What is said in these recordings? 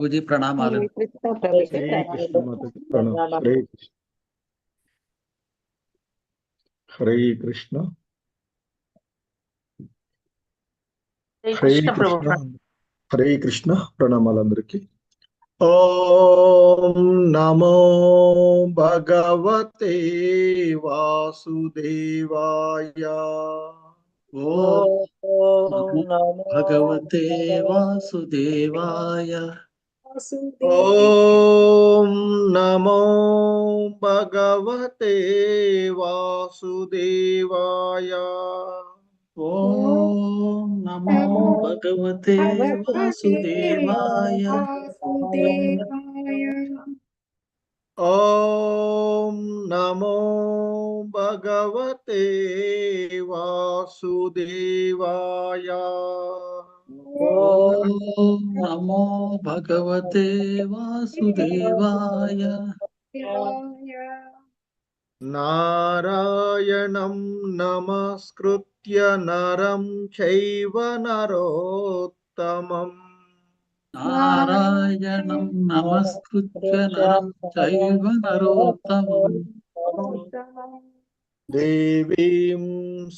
పూజీ ప్రణామాలు. హరే కృష్ణ. హరే కృష్ణ. ప్రణామాలందరికి. ఓం నమో భగవతే వాసుదేవాయ. ఓం నమో భగవతే వాసుదేవాయ. ఓం నమో భగవతే వాసుదేవాయ. ఓం నమో భగవతే వాసుదేవాయ. ఓం నమో భగవతే వాసుదేవాయ. ఓం నమో భగవతే వాసుదేవాయ. నారాయణం నమస్కృత్య నరం చైవ నరోత్తమం. నారాయణం నమస్కృత్య నరం చైవ నరోత్తమం. దేవీం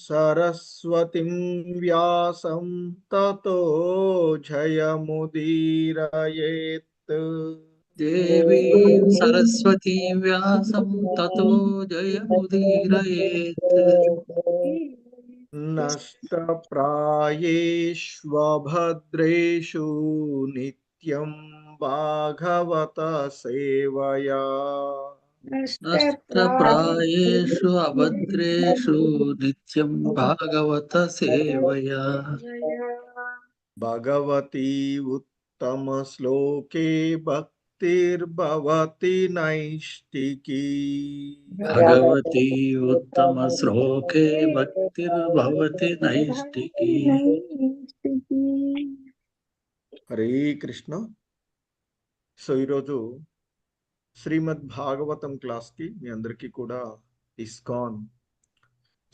సరస్వతిం వ్యాసం తతో జయముదీరయేత్. దేవీం సరస్వతీం వ్యాసం తతో జయముదీరయేత్. నష్టప్రాయేష్వభద్రేషు నిత్యం భాగవత సేవయా. నష్టప్రాయేషు అభద్రేషు నిత్యం భాగవత సేవయా. భగవతి ఉత్తమ శ్లోకే భక్తిర్భవతి నైష్టికీ. భగవతి ఉత్తమ శ్లోకే భక్తిర్భవతి నైష్టికీ. హరే కృష్ణ. సో ఈరోజు శ్రీమద్ భాగవతం క్లాస్ కి మీ అందరికీ కూడా ఇస్కాన్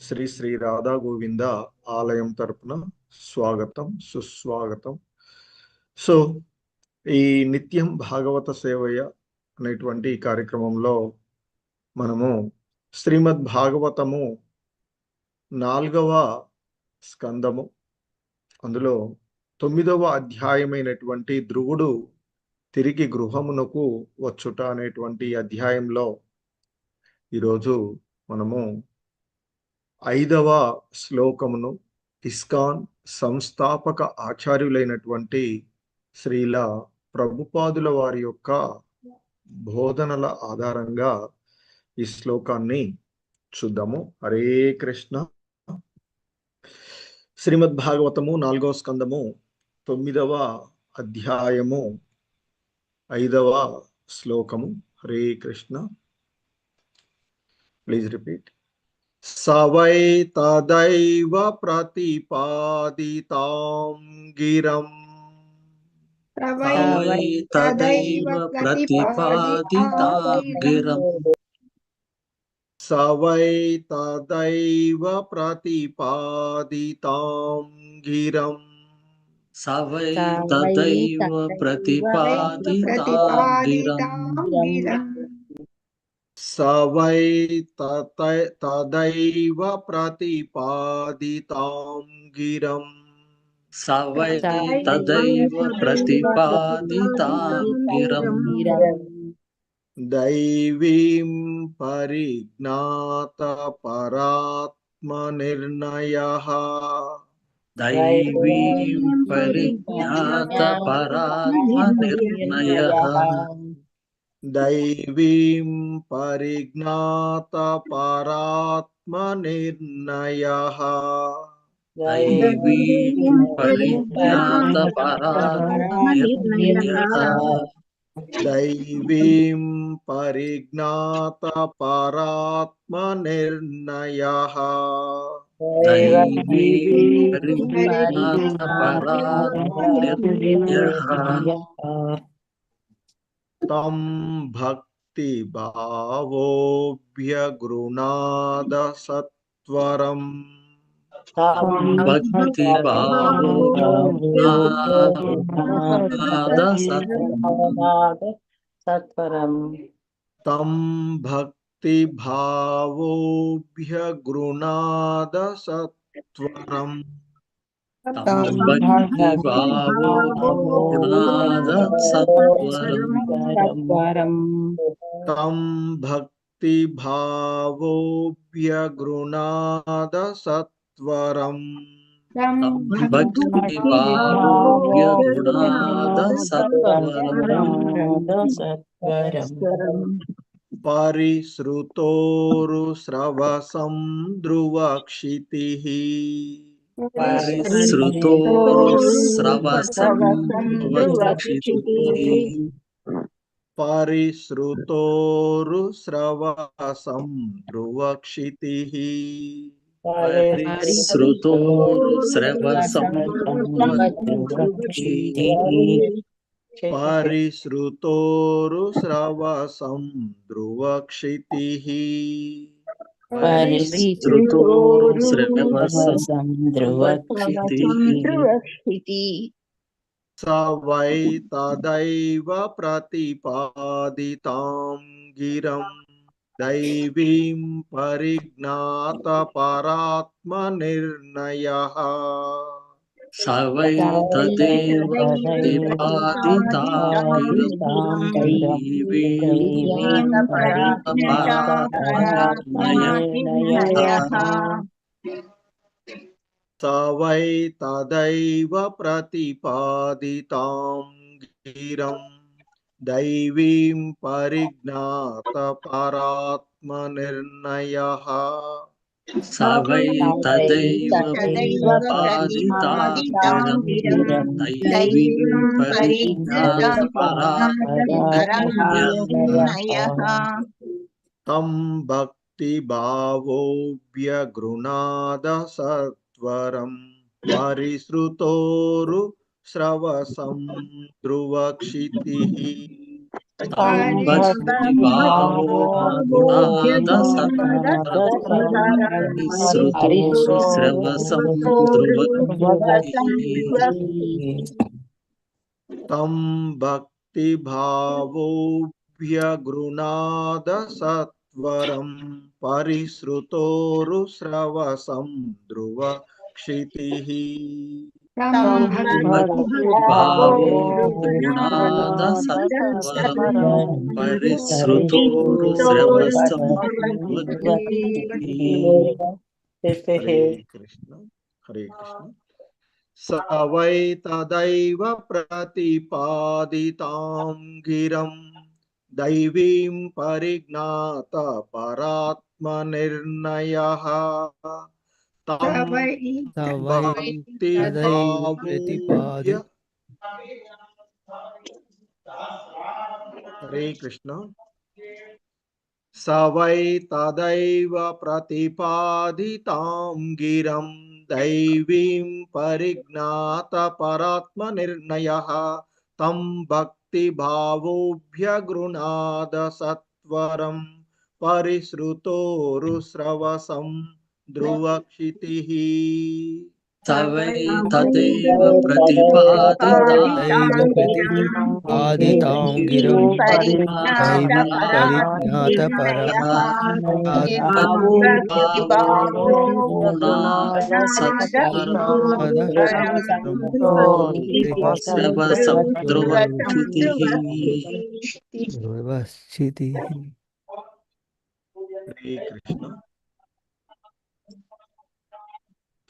శ్రీ శ్రీ రాధా గోవింద ఆలయం తరపున స్వాగతం, సుస్వాగతం. సో ఈ నిత్యం భాగవత సేవయ అనేటువంటి ఈ కార్యక్రమంలో మనము శ్రీమద్ భాగవతము 4వ స్కందము, అందులో 9వ అధ్యాయమైనటువంటి ధ్రువుడు తిరిగి గృహమునకు వచ్చుట అనేటువంటి అధ్యాయంలో ఈరోజు మనము 5వ శ్లోకమును ఇస్కాన్ సంస్థాపక ఆచార్యులైనటువంటి శ్రీల ప్రభుపాదుల వారి యొక్క బోధనల ఆధారంగా ఈ శ్లోకాన్ని చూద్దాము. హరే కృష్ణ. శ్రీమద్ భాగవతము 4వ స్కందము 9వ అధ్యాయము 5వ శ్లోకము. హరే కృష్ణ. Please repeat. సవై తదైవ ప్రతిపాదితాం గిరం. సవై తదైవ ప్రతిపాదితాం గిరం. సవై తదైవ ప్రతిపాదితాం గిరం. సవై తదైవ ప్రతిపాదితాం గిరం. సవై తదైవ ప్రతిపాదితాం గిరం. సవై తదైవ ప్రతిపాదితాం గిరం. దైవీం పరిజ్ఞాత పరాత్మ నిర్ణయః. దైవీం పరిజ్ఞాత పరాత్మ నిర్ణయః. దైవీం పరిజ్ఞాత పరాత్మ నిర్ణయః. దైవీం పరిజ్ఞాత పరాత్మ నిర్ణయః. దైవీం పరిజ్ఞాత పరాత్మ నిర్ణయః. దైవీం పరిజ్ఞాత పరాత్మ నిర్ణయః. తం భక్తి భావోభ్యగృణాద సత్వరం. भक्ति भावो सत्वरम तं भक्ति भावोऽभ्यगृणाद सत्वरम् भक्ति भावो सत्वरम तं भक्ति भावोऽभ्यगृणाद सत्वरम् भक्ति भावोऽभ्यगृणाद सत्वरम् परिश्रुतोरुस्रवसं ध्रुवक्षितिः परिश्रुतोरुस्रवसं ध्रुवक्षितिः परिश्रुतोरुस्रवसं ध्रुवक्षितिः परिश्रुतोरुस्रवसं ध्रुवक्षितिः परिश्रुतोरुस्रवसं ध्रुवक्षितिः परिश्रुतोरुस्रवसं ध्रुवक्षितिः स वै तदैव प्रतिपादितां गिरं दैवीं परिज्ञातपरात्मनिर्णयः स वै तदेव प्रतिपादितां दैवीं परात्मनिर्णयः स वै तदैव प्रतिपादितां गिरं दैवीं परिज्ञातपरात्मनिर्णयः स वै तदैव प्रतिपादितां गिरं दैवीं परिज्ञातपरात्मनिर्णयः तं भक्तिभावोऽभ्यगृणाद सत्वरं परिश्रुतोरुस्रवसं ध्रुवक्षितिः तं भक्तिभावो गुणाद सत्वरं परिश्रुतोरुस्रवसं ध्रुवक्षितिः तं भक्तिभावोऽभ्यगृणाद सत्वरं परिश्रुतोरुस्रवसं ध्रुवक्षितिः भक्तिभावो गुणाद सत्वरं परिश्रुतोरुस्रवसं ध्रुवक्षितिः हरे कृष्ण हरे कृष्ण स वै तदैव प्रतिपादितां गिरं दैवीं परिज्ञातपरात्मनिर्णयः तं भक्तिभावोऽभ्य हरे कृष्ण स वै तदैव प्रतिपादितां गिरं दैवीं परिज्ञातपरात्मनिर्णयः तं भक्तिभावोऽभ्यगृणाद सत्वरं परिश्रुतोरुस्रवसं ध्रुवक्षितिः स वै तदेव प्रतिपादितां गिरं हरे कृष्ण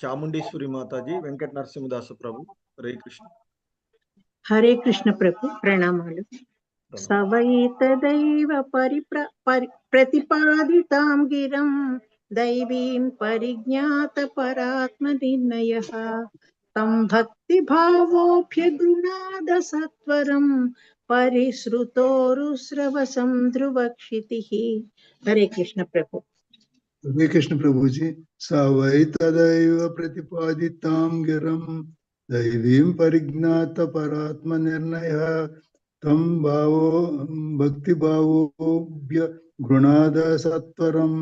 चामुंडेश्वरी माताजी वेंकट नरसिंहदास प्रभु हरे कृष्ण हरे कृष्ण प्रभु प्रणामालु स वै तदैव प्रतिपादितां गिरं दैवीं परिज्ञातपरात्मनिर्णयः तं भक्तिभावोऽभ्यगृणाद सत्वरं परिश्रुतोरुस्रवसं ध्रुवक्षितिः। हरे कृष्ण प्रभु। हरे कृष्ण प्रभु जी। स वै तदैव प्रतिपादितां गिरं दैवीं परिज्ञातपरात्मनिर्णयः तं भक्तिभावोऽभ्यगृणाद सत्वरं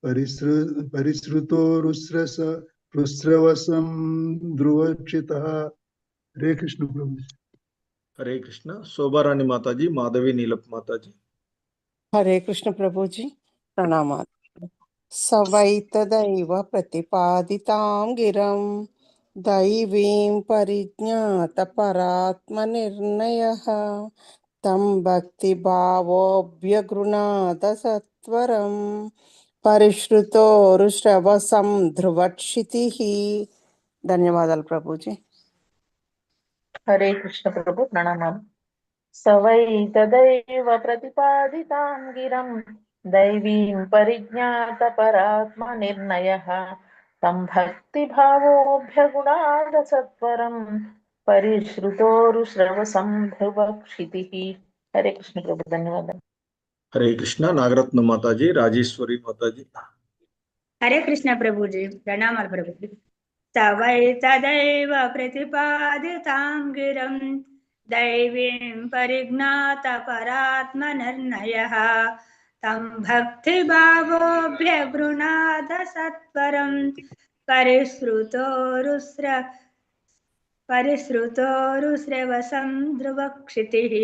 परिश्रुतोरुस्रवसं రుస్రవసం ధ్రువక్షితః. హరే కృష్ణ ప్రభుజీ. హరే కృష్ణ. శోభారాణి మాతాజీ, మాధవి నీలప్ మాతాజీ. హరే కృష్ణ ప్రభుజీ, ప్రణామాలు. సవైతదైవ ప్రతిపాదితాం గిరం దైవీం పరిజ్ఞాత పరాత్మ నిర్ణయః తం భక్తి భావోభ్యగృణాత సత్వరం పరిశ్రుతోరుశ్రవసం ధ్రువక్షితిః. ధన్యవాదాలు ప్రభుజీ. హరే కృష్ణ ప్రభు, ప్రణామాలు. సవై తదైవ ప్రతిపాదితాం గిరం దైవీం పరిజ్ఞాత పరాత్మ నిర్ణయః తం భక్తి భావోభ్యగుణాద సత్వరం పరిశ్రుతోరుశ్రవసం ధ్రువక్షితిః. హరే కృష్ణ ప్రభు, ధన్యవాదాలు. హరే కృష్ణ. నాగరత్న మాతాజీ, రాజేశ్వరి మాతాజీ. హరే కృష్ణ ప్రభుజీ, ప్రణామాలు ప్రభుజీ. సవై తదైవ ప్రతిపాదితాం గిరం దైవీం పరిజ్ఞాత పరాత్మ నిర్ణయః తం భక్తి భావోభ్యగృణాద సత్వరం పరిశ్రుతోరుశ్రవసం ధ్రువక్షితిః.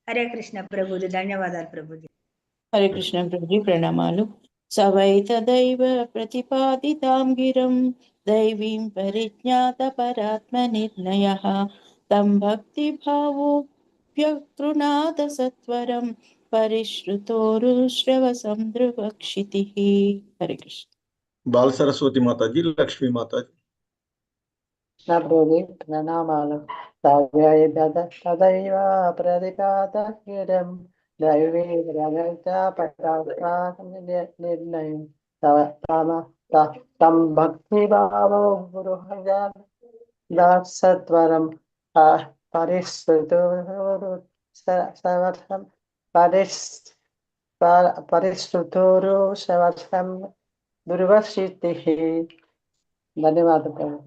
హరే కృష్ణ ప్రభుజీ, ధన్యవాదాలు ప్రభుజీ. హరే కృష్ణ ప్రభుజీ, ప్రణామాలు. సవై తదైవ ప్రతిపాదితాం గిరం దైవీం పరిజ్ఞాత పరాత్మ నిర్ణయః తం భక్తి భావోభ్యగృణాత సత్వరం పరిశ్రుతోరుశ్రవసం ధ్రువక్షితిః. హరే కృష్ణ. బాల సరస్వతి మాతాజీ, లక్ష్మీ మాతాజీ. నా ప్రభుజీ, ప్రణామాలు. సవై తదైవ ప్రతిపాదితాం గిరం దైవీం పరిజ్ఞాత పరాత్మ నిర్ణయం తం భక్తి భావోభ్యగృణాత సత్వరం పరిశ్రుతోరుశ్రవసం ధ్రువక్షితిః. ధన్యవాదాలు ప్రభు.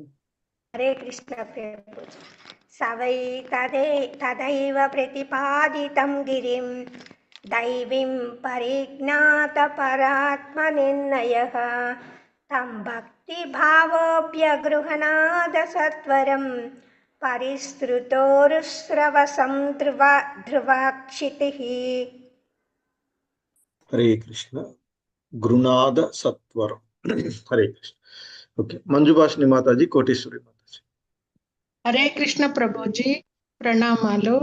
హరే కృష్ణ ప్రభు. సవై తదైవ ప్రతిపాదితం గిరిం దైవీం పరిజ్ఞాత పరాత్మ నిర్ణయః తం భక్తి భావోభ్యగృహణాద సత్వరం పరిశ్రుతోరుశ్రవసం ధ్రువక్షితిః. హరే కృష్ణ. గృణాద సత్వరం. హరే కృష్ణ. ఓకే. మంజుభాషిణి మాతాజీ, కోటేశ్వరి మాతాజీ. హరే కృష్ణ ప్రభుజీ, ప్రణామాలు.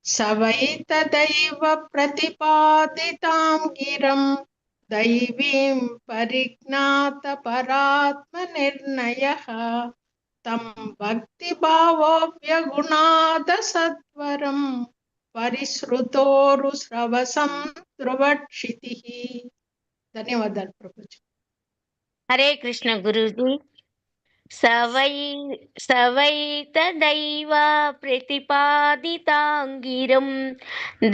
సవై తదైవ ప్రతిపాదితాం గిరం దైవీం పరిజ్ఞాత పరాత్మ నిర్ణయః తం భక్తి భావోభ్యగుణాద సత్వరం పరిశ్రుతోరుశ్రవసం ధ్రువక్షితిః. ధన్యవాదాలు ప్రభుజీ. హరే కృష్ణ గురూజీ. సవై తదైవ ప్రతిపాదితాం గిరం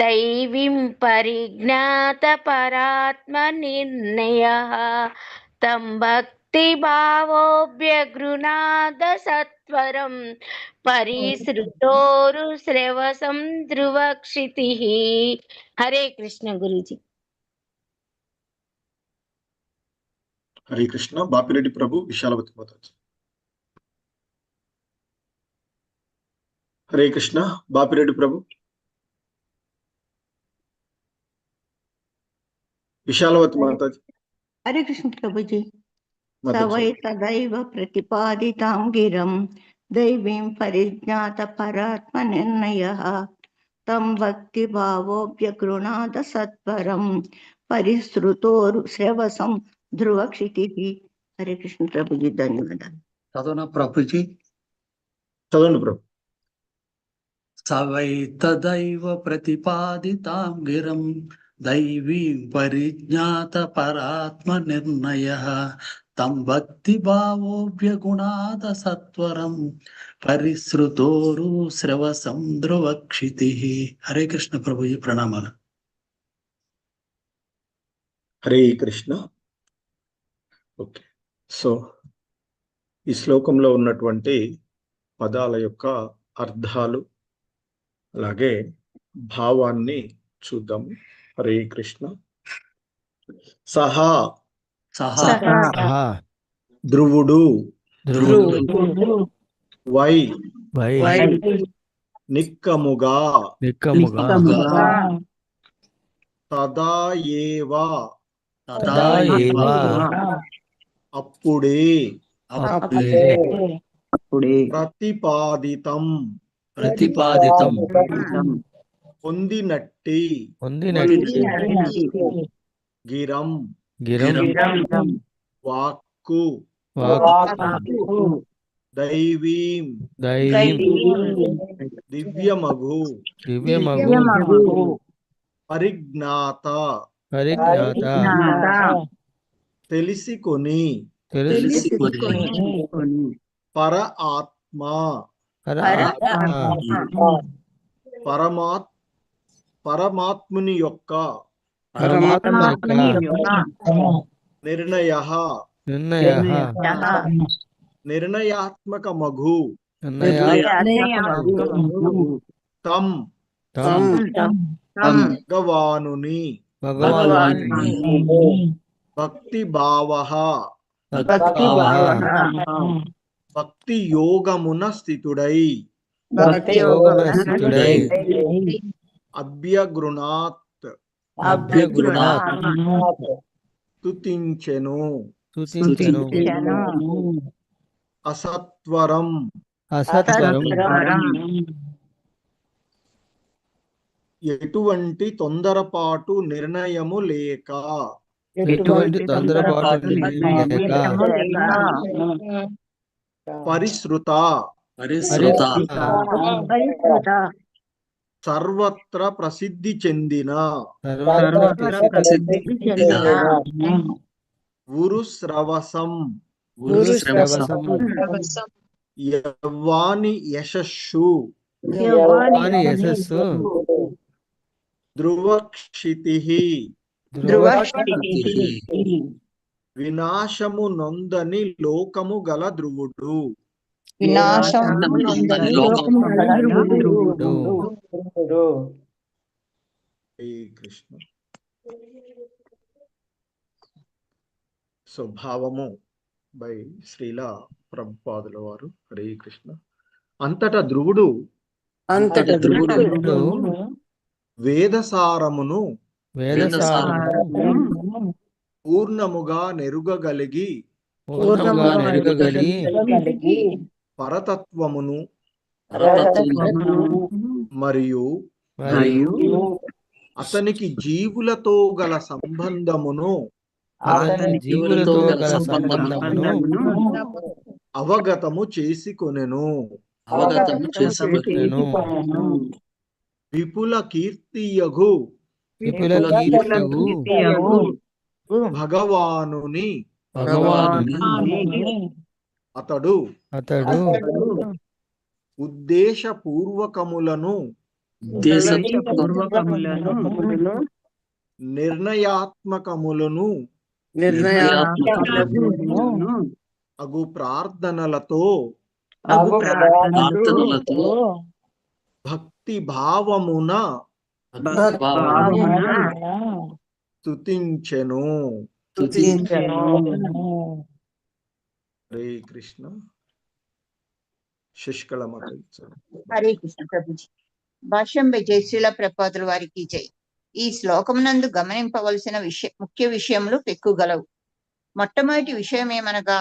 దైవీం పరిజ్ఞాత పరాత్మ నిర్ణయః తం భక్తి భావోభ్యగృణాద సత్వరం పరిశ్రుతోరుశ్రవసం ధ్రువక్షితిః. హరే కృష్ణ గురూజీ. హరే కృష్ణ. బాపిరెడ్డి ప్రభు, విశాలవతి మాతాజీ. హరే కృష్ణ. బాపిరెడ్డి ప్రభు, విశాలవతి మాతాజీ. హరే కృష్ణ ప్రభుజీ. మాతాజీ. సవై తదైవ ప్రతిపాదితాం గిరం దైవీం పరిజ్ఞాత పరాత్మ నిర్ణయః తం భక్తి భావోభ్యగృణాద సత్వరం పరిశ్రుతోరుశ్రవసం ధ్రువక్షితిః. హరే కృష్ణ ప్రభుజీ, ధన్యవాదాలు. చదవనా ప్రభుజీ. చదవండి ప్రభు. సవై తదైవ ప్రతిపాదితాం గిరం దైవీం పరిజ్ఞాత పరాత్మ నిర్ణయః తం భక్తి భావోభ్యగుణాద సత్వరం పరిశ్రుతోరుశ్రవసం ధ్రువక్షితిః. హరే కృష్ణ ప్రభుజీ, ప్రణామాలు. హరే కృష్ణ. ఓకే. సో ఈ శ్లోకంలో ఉన్నటువంటి పదాల యొక్క అర్థాలు అలాగే భావాన్ని చూద్దాం. హరే కృష్ణ. సహా సహా ధ్రువుడు, ధ్రువుడు వై వై నిక్కముగా నిక్కముగా తదా ఏవ తదా ఏవ అప్పుడే అప్పుడే ప్రతిపాదితం పొందినట్టి గిరం వాక్కు దైవీం దివ్యమగు పరిజ్ఞాత తెలిసికొని పర ఆత్మ పరమాత్ముని యొక్క నిర్ణయాత్మక మగు తం భగవానుని భక్తి భావ భక్తి యోగమున స్థితుడై అభ్యగృణాత్ స్తుతించెను అసత్వరం ఎటువంటి తొందరపాటు నిర్ణయము లేక పరిశ్రుత సర్వత్ర ప్రసిద్ధి చెందిన ఉరుస్రవసం యవ్వాని యశస్సు ధ్రువక్షితి వినాశము నొందని లోకము గల ధ్రువుడు కృష్ణ. స్వభావము బై శ్రీల ప్రభుపాదుల వారు. హరే కృష్ణ. అంతటా ధ్రువుడు వేదసారమును పూర్ణముగా నెరుగగలిగి పరతత్వమును మరియు అతనికి జీవులతో గల సంబంధమును అవగతము చేసుకొనెను. విపుల కీర్తియగు భగవానుని అతడు ఉద్దేశపూర్వకములను నిర్ణయాత్మకములను అగు ప్రార్థనలతో భక్తి భావమున స్తుతించెను. హరే కృష్ణ. శుష్కళ మాత. హరే కృష్ణ ప్రభుజీ. భాష్యం బై జయశ్రీల ప్రపాదుల వారికి జై. ఈ శ్లోకమునందు గమనింపవలసిన ముఖ్య విషయములు పెక్కుగలవు. మొట్టమొదటి విషయం ఏమనగా,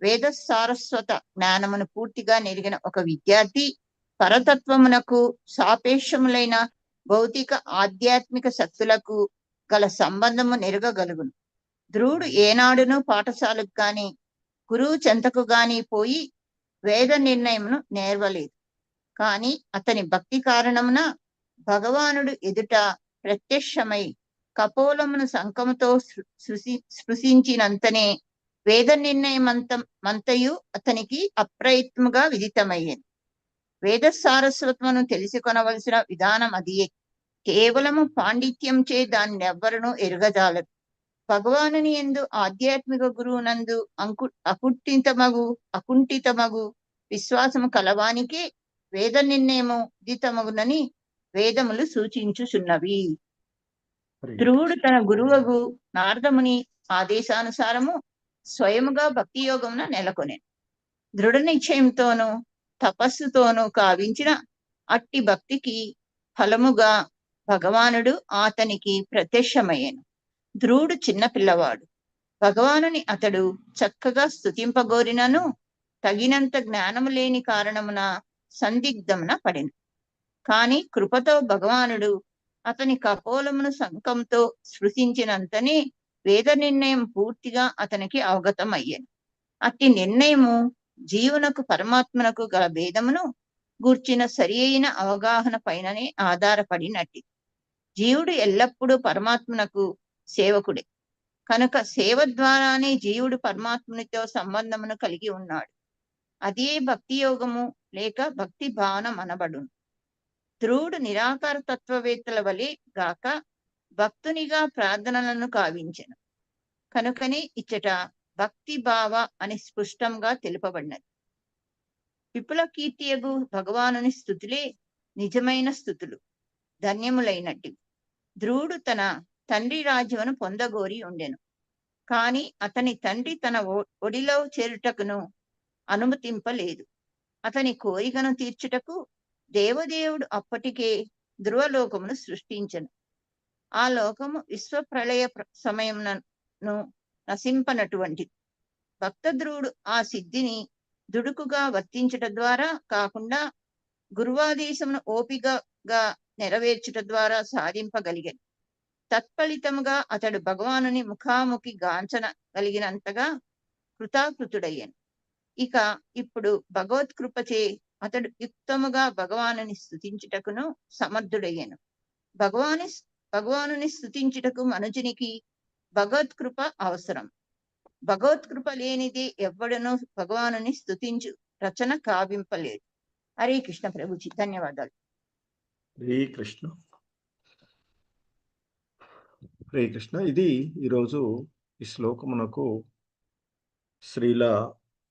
వేద సారస్వత జ్ఞానమును పూర్తిగా నెరిగిన ఒక విద్యార్థి పరతత్వమునకు సాపేక్షములైన భౌతిక ఆధ్యాత్మిక శక్తులకు గల సంబంధము నెరగగలుగును. ధ్రువుడు ఏనాడును పాఠశాలకు గాని గురువు చెంతకు గాని పోయి వేద నిర్ణయమును నేర్వలేదు. కాని అతని భక్తి కారణమున భగవానుడు ఎదుట ప్రత్యక్షమై కపోలమును శంఖముతో స్పృశించినంతనే వేద నిర్ణయమంతయు అతనికి అప్రయత్నముగా విదితమయ్యేది. వేద సారస్వతమును తెలుసుకొనవలసిన విధానం అదియే. కేవలము పాండిత్యం చే దాన్ని ఎవ్వరును ఎరుగజాలరు. భగవానుని యందు ఆధ్యాత్మిక గురువునందు అకుంఠితమగు విశ్వాసము కలవానికే వేద నిర్ణయము ఉదితమగునని వేదములు సూచించుచున్నవి. ధ్రువుడు తన గురువగు నారదముని ఆదేశానుసారము స్వయముగా భక్తి యోగమున నెలకొనెను. దృఢ నిశ్చయంతోనూ తపస్సుతోనూ కావించిన అట్టి భక్తికి ఫలముగా భగవానుడు అతనికి ప్రత్యక్షమయ్యాను. ధ్రువుడు చిన్న పిల్లవాడు. భగవానుని అతడు చక్కగా స్తుతింపగోరినను తగినంత జ్ఞానము లేని కారణమున సందిగ్ధమున పడిన. కాని కృపతో భగవానుడు అతని కపోలమును శంఖంతో స్పృశించినంతనే వేద నిర్ణయం పూర్తిగా అతనికి అవగతం అయ్యాను. అట్టి నిర్ణయము జీవునకు పరమాత్మనకు గల భేదమును గూర్చిన సరి అయిన అవగాహన పైననే ఆధారపడినట్టి. జీవుడు ఎల్లప్పుడూ పరమాత్మనకు సేవకుడే కనుక సేవ ద్వారానే జీవుడు పరమాత్మునితో సంబంధమును కలిగి ఉన్నాడు. అదే భక్తి యోగము లేక భక్తి భావన అనబడును. ధ్రువుడు నిరాకార తత్వవేత్తల వలె గాక భక్తునిగా ప్రార్థనలను కావించెను కనుకనే ఇచ్చట భక్తి భావ అని స్పష్టంగా తెలుపబడినది. విపుల కీర్తియగు భగవానుని స్థుతులే నిజమైన స్థుతులు, ధన్యములైనట్టివి. ధ్రువుడు తన తండ్రి రాజ్యమును పొందగోరి ఉండెను. కాని అతని తండ్రి తన ఒడిలో చేరుటకును అనుమతింపలేదు. అతని కోరికను తీర్చుటకు దేవదేవుడు అప్పటికే ధ్రువలోకమును సృష్టించెను. ఆ లోకము విశ్వప్రళయ సమయమును నశింపనటువంటిది. భక్త ధ్రువుడు ఆ సిద్ధిని దుడుకుగా వర్తించుట ద్వారా కాకుండా గురువాదేశమును ఓపికగా నెరవేర్చుట ద్వారా సాధింపగలిగాడు. తత్ఫలితముగా అతడు భగవానుని ముఖాముఖి గాంచన కలిగినంతగా కృతాకృతుడయ్యాను. ఇక ఇప్పుడు భగవత్కృపచే అతడు యుక్తముగా భగవానుని స్తుతించుటకును సమర్థుడయ్యాను. భగవానుని స్తుతించుటకు మనుజునికి భగవత్కృప అవసరం. భగవత్కృప లేనిదే ఎవ్వడనూ భగవానుని స్తుతించు రచన కావింపలేడు. హరే కృష్ణ ప్రభుజీ, ధన్యవాదాలు. హరే కృష్ణ. హరే కృష్ణ. ఇది ఈరోజు ఈ శ్లోకమునకు శ్రీల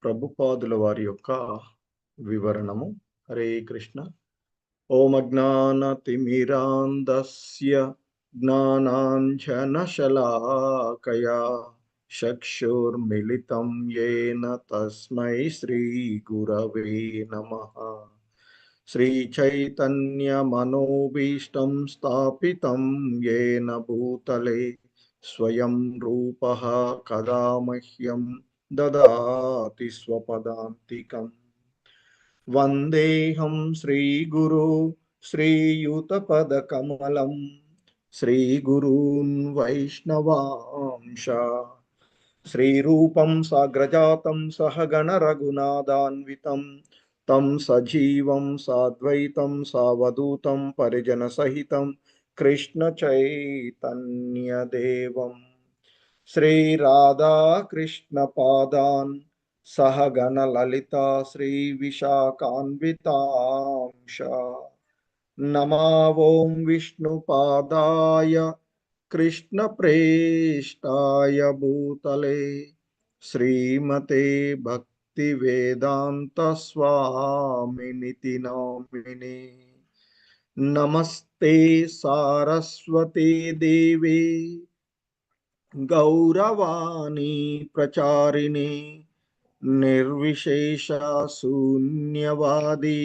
ప్రభుపాదుల వారి యొక్క వివరణము. హరే కృష్ణ. ఓం అజ్ఞానతిమిరాంధస్య జ్ఞానాంజనశలాకయా చక్షుర్మిలితం యేన తస్మై శ్రీ గురవే నమః. శ్రీచైతన్యమనోభీష్టం స్థాపితం యేన భూతలే స్వయం రూపః కదా మహ్యం దదాతి స్వపదాంతికం. వందేహం శ్రీగురు శ్రీయుతపదకమలం శ్రీగురూన్ వైష్ణవాంశ. శ్రీరూపం సాగ్రజాతం సహగణ రఘునాథాన్వితం తం సజీవం సాద్వైతం సావధూతం పరిజన సహితం కృష్ణ చైతన్యదేవం శ్రీ రాధా కృష్ణ పాదాన్ సహగణ లలితా శ్రీ విశాఖాన్వితాంశ. నమా ఓం విష్ణుపాదాయ కృష్ణ ప్రేష్టాయ భూతలే శ్రీమతే భక్తి వేదాంత స్వామినితి నామినే. నమస్తే సారస్వతి దేవి గౌరవాణి ప్రచారిణి నిర్విశేష శూన్యవాది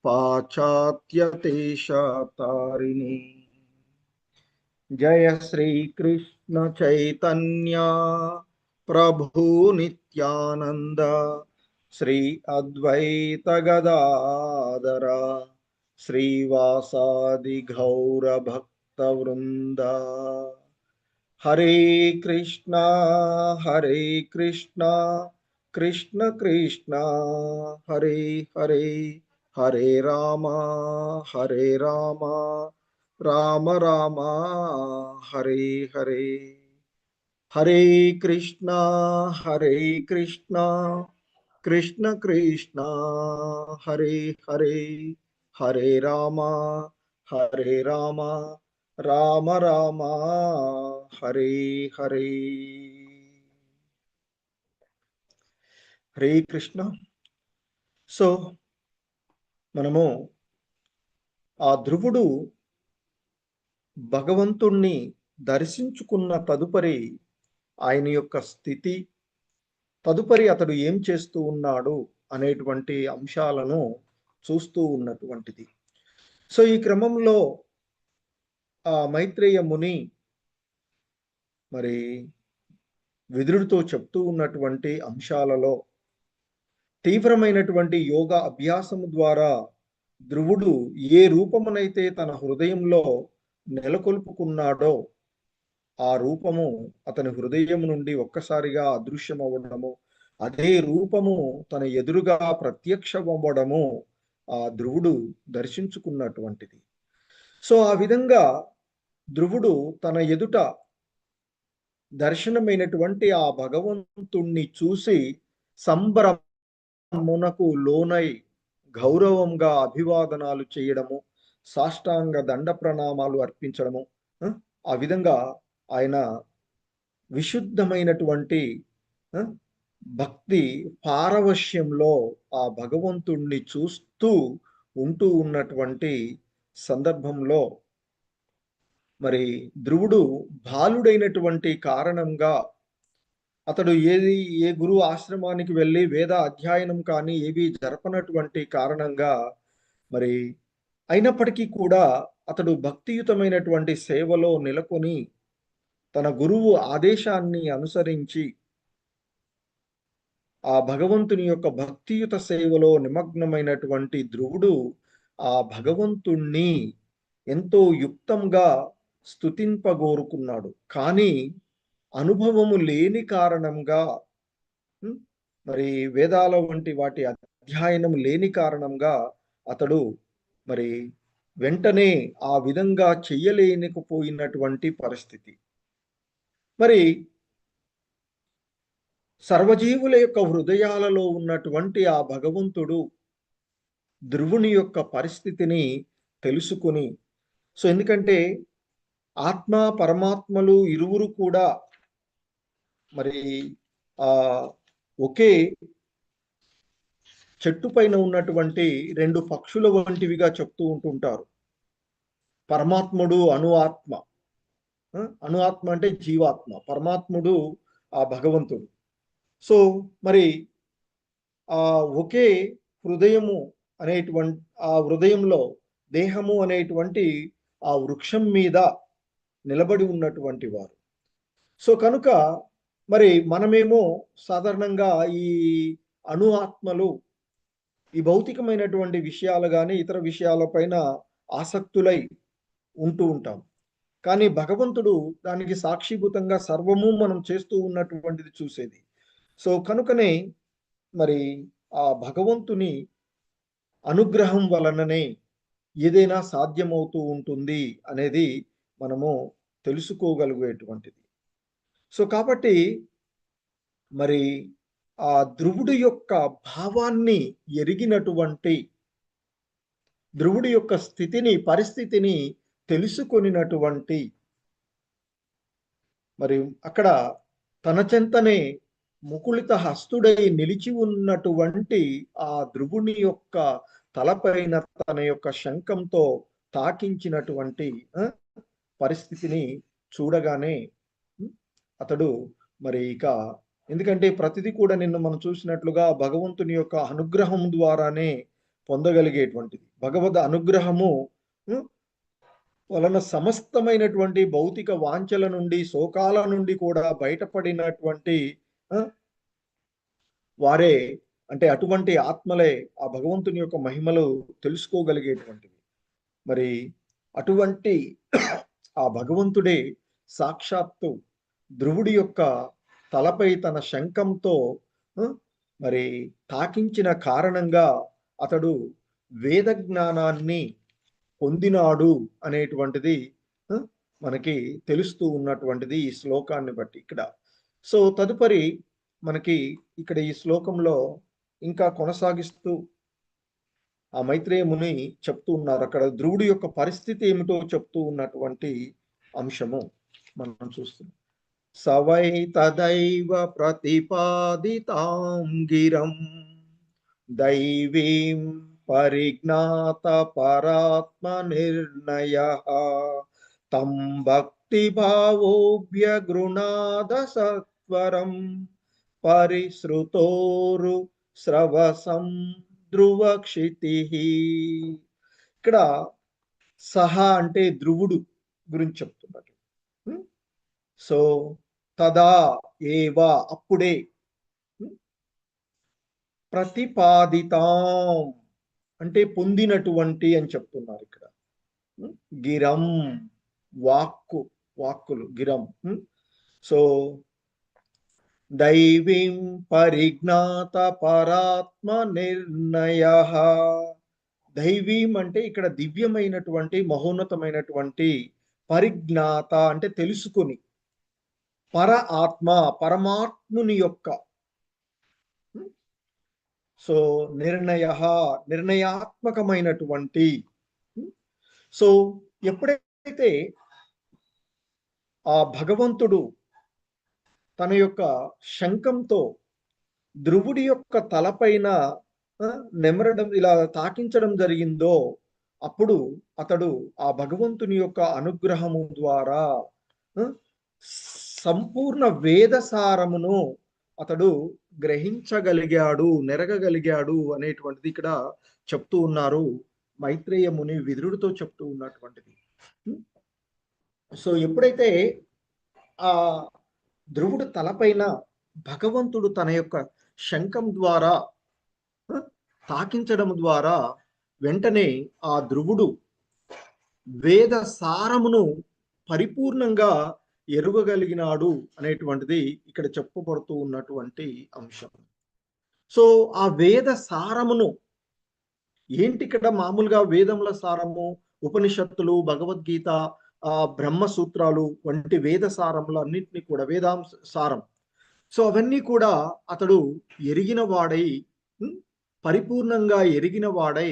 పాశ్చాత్య దేశతారిణి. జయ శ్రీ కృష్ణ చైతన్య ప్రభు నిత్యానంద శ్రీ అద్వైత గదాధర శ్రీవాసాది గౌర భక్త వృంద. హరే కృష్ణ కృష్ణ కృష్ణ హరే హరే, హరే రామ రామ రామ హరే హరే. హరే కృష్ణ కృష్ణ కృష్ణ హరే హరే, హరే రామ రామ రామ హరే హరే. హరే కృష్ణ. సో మనము ఆ ధ్రువుడు భగవంతుణ్ణి దర్శించుకున్న తదుపరి ఆయన యొక్క స్థితి, తదుపరి అతడు ఏం చేస్తూ ఉన్నాడు అనేటువంటి అంశాలను చూస్తూ ఉన్నటువంటిది. సో ఈ క్రమంలో ఆ మైత్రేయ ముని మరి విదురుడితో చెప్తూ ఉన్నటువంటి అంశాలలో తీవ్రమైనటువంటి యోగ అభ్యాసము ద్వారా ధ్రువుడు ఏ రూపమునైతే తన హృదయంలో నెలకొల్పుకున్నాడో ఆ రూపము అతని హృదయం నుండి ఒక్కసారిగా అదృశ్యమవ్వడము, అదే రూపము తన ఎదురుగా ప్రత్యక్షమవ్వడము ఆ ధ్రువుడు దర్శించుకున్నటువంటిది. సో ఆ విధంగా ధ్రువుడు తన ఎదుట దర్శనమైనటువంటి ఆ భగవంతుణ్ణి చూసి సంబరమునకు లోనై గౌరవంగా అభివాదనాలు చేయడము, సాష్టాంగ దండ ప్రణామాలు అర్పించడము, ఆ విధంగా ఆయన విశుద్ధమైనటువంటి భక్తి పారవశ్యంలో ఆ భగవంతుణ్ణి చూస్తూ ఉంటూ ఉన్నటువంటి సందర్భంలో మరి ధ్రువుడు బాలుడైనటువంటి కారణంగా అతడు ఏ గురువు ఆశ్రమానికి వెళ్ళి వేద అధ్యయనం కానీ ఏవి జరపనటువంటి కారణంగా మరి అయినప్పటికీ కూడా అతడు భక్తియుతమైనటువంటి సేవలో నెలకొని తన గురువు ఆదేశాన్ని అనుసరించి ఆ భగవంతుని యొక్క భక్తియుత సేవలో నిమగ్నమైనటువంటి ధ్రువుడు ఆ భగవంతుణ్ణి ఎంతో యుక్తంగా స్తుతింపగోరుకున్నాడు. కానీ అనుభవము లేని కారణంగా మరి వేదాల వంటి వాటి అధ్యయనం లేని కారణంగా అతడు మరి వెంటనే ఆ విధంగా చెయ్యలేకపోయినటువంటి పరిస్థితి. మరి సర్వజీవుల యొక్క హృదయాలలో ఉన్నటువంటి ఆ భగవంతుడు ధ్రువుని యొక్క పరిస్థితిని తెలుసుకుని, సో ఎందుకంటే ఆత్మ పరమాత్మలు ఇరువురు కూడా మరి ఒకే చెట్టు పైన ఉన్నటువంటి రెండు పక్షుల వంటివిగా చెప్తూ ఉంటుంటారు. పరమాత్ముడు అణు ఆత్మ, అణు ఆత్మ అంటే జీవాత్మ, పరమాత్ముడు ఆ భగవంతుడు. సో మరి ఆ ఒకే హృదయము అనేటువంటి ఆ హృదయంలో దేహము అనేటువంటి ఆ వృక్షం మీద నిలబడి ఉన్నటువంటి వారు. సో కనుక మరి మనమేమో సాధారణంగా ఈ అణు ఆత్మలు ఈ భౌతికమైనటువంటి విషయాలు కానీ ఇతర విషయాలపైన ఆసక్తులై ఉంటూ ఉంటాం. కానీ భగవంతుడు దానికి సాక్షిభూతంగా సర్వము మనం చేస్తూ ఉన్నటువంటిది చూసేది. సో కనుకనే మరి ఆ భగవంతుని అనుగ్రహం వలననే ఏదైనా సాధ్యమవుతూ ఉంటుంది అనేది మనము తెలుసుకోగలిగేటువంటిది. సో కాబట్టి మరి ఆ ధ్రువుడి యొక్క భావాన్ని ఎరిగినటువంటి, ధ్రువుడి యొక్క స్థితిని పరిస్థితిని తెలుసుకొనినటువంటి మరి అక్కడ తన చెంతనే ముకుళిత హస్తుడై నిలిచి ఉన్నటువంటి ఆ ధ్రువుని యొక్క తలపైన తన యొక్క శంఖంతో తాకించినటువంటి పరిస్థితిని చూడగానే అతడు మరి ఇక ఎందుకంటే ప్రతిదీ కూడా నిన్ను మనం చూసినట్లుగా భగవంతుని యొక్క అనుగ్రహం ద్వారానే పొందగలిగేటువంటిది. భగవద్ అనుగ్రహము వలన సమస్తమైనటువంటి భౌతిక వాంఛల నుండి శోకాల నుండి కూడా బయటపడినటువంటి వారే, అంటే అటువంటి ఆత్మలే ఆ భగవంతుని యొక్క మహిమలు తెలుసుకోగలిగేటువంటివి. మరి అటువంటి ఆ భగవంతుడే సాక్షాత్తు ధ్రువుడి యొక్క తలపై తన శంఖంతో మరి తాకించిన కారణంగా అతడు వేద జ్ఞానాన్ని పొందినాడు అనేటువంటిది మనకి తెలుస్తూ ఉన్నటువంటిది ఈ శ్లోకాన్ని బట్టి ఇక్కడ. సో తదుపరి మనకి ఇక్కడ ఈ శ్లోకంలో ఇంకా కొనసాగిస్తూ ఆ మైత్రేయ ముని చెప్తూ ఉన్నారు. అక్కడ ధ్రువుడి యొక్క పరిస్థితి ఏమిటో చెప్తూ ఉన్నటువంటి అంశము మనం చూస్తున్నాం. సవై తదైవ ప్రతిపాదితాం గిరం దైవీం పరిజ్ఞాత పరాత్మ నిర్ణయః తం భక్తి భావోభ్యగృణాద సత్వరం పరిశ్రుతోరు స్రవసం ధ్రువక్షితి. ఇక్కడ సహ అంటే ధ్రువుడు గురించి చెప్తున్నారు. సో తదా ఏవ అప్పుడే, ప్రతిపాదితాం అంటే పొందినటువంటి అని చెప్తున్నారు ఇక్కడ. గిరం వాక్కులు గిరం. సో దైవీం పరిజ్ఞాత పరాత్మ నిర్ణయ. దైవీం అంటే ఇక్కడ దివ్యమైనటువంటి మహోన్నతమైనటువంటి, పరిజ్ఞాత అంటే తెలుసుకొని, పర ఆత్మ పరమాత్ముని యొక్క, సో నిర్ణయాత్మకమైనటువంటి. సో ఎప్పుడైతే ఆ భగవంతుడు తన యొక్క శంఖంతో ధ్రువుడి యొక్క తలపైన నెమరడం, ఇలా తాకించడం జరిగిందో, అప్పుడు అతడు ఆ భగవంతుని యొక్క అనుగ్రహము ద్వారా సంపూర్ణ వేదసారమును అతడు గ్రహించగలిగాడు, నెరగగలిగాడు అనేటువంటిది ఇక్కడ చెప్తూ ఉన్నారు. మైత్రేయ ముని విదురుడితో చెప్తూ ఉన్నటువంటిది. సో ఎప్పుడైతే ఆ ధ్రువుడు తలపైన భగవంతుడు తన యొక్క శంఖం ద్వారా తాకించడం ద్వారా వెంటనే ఆ ధ్రువుడు వేద సారమును పరిపూర్ణంగా ఎరుగగలిగినాడు అనేటువంటిది ఇక్కడ చెప్పబడుతూ ఉన్నటువంటి అంశం. సో ఆ వేద సారమును ఏంటి, ఇక్కడ మామూలుగా వేదముల సారము, ఉపనిషత్తులు, భగవద్గీత, బ్రహ్మసూత్రాలు వంటి వేద సారములు అన్నింటినీ కూడా వేదాంశ సారం. సో అవన్నీ కూడా అతడు ఎరిగిన వాడై, పరిపూర్ణంగా ఎరిగిన వాడై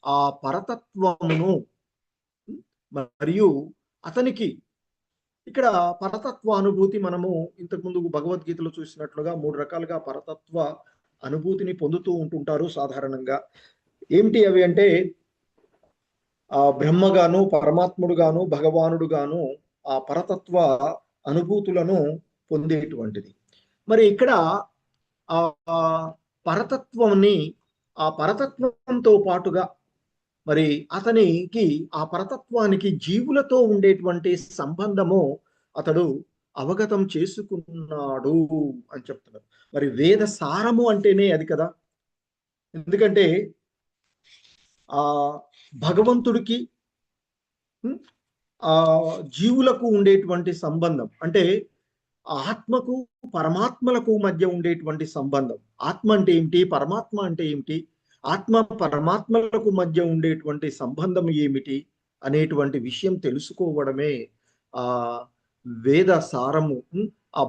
ఆ పరతత్వమును, మరియు అతనికి ఇక్కడ పరతత్వ అనుభూతి, మనము ఇంతకుముందు భగవద్గీతలో చూసినట్లుగా 3 రకాలుగా పరతత్వ అనుభూతిని పొందుతూ ఉంటుంటారు సాధారణంగా. ఏమిటి అవి అంటే ఆ బ్రహ్మగాను, పరమాత్ముడుగాను, భగవానుడుగాను ఆ పరతత్వ అనుభూతులను పొందేటువంటిది. మరి ఇక్కడ ఆ పరతత్వంని, ఆ పరతత్వంతో పాటుగా మరి అతనికి ఆ పరతత్వానికి జీవులతో ఉండేటువంటి సంబంధము అతడు అవగతం చేసుకున్నాడు అని చెప్తున్నారు. మరి వేద సారము అంటేనే అది కదా. ఎందుకంటే ఆ భగవంతుడికి ఆ జీవులకు ఉండేటువంటి సంబంధం, అంటే ఆత్మకు పరమాత్మలకు మధ్య ఉండేటువంటి సంబంధం. ఆత్మ అంటే ఏమిటి, పరమాత్మ అంటే ఏమిటి, ఆత్మ పరమాత్మలకు మధ్య ఉండేటువంటి సంబంధం ఏమిటి అనేటువంటి విషయం తెలుసుకోవడమే ఆ వేద సారము. ఆ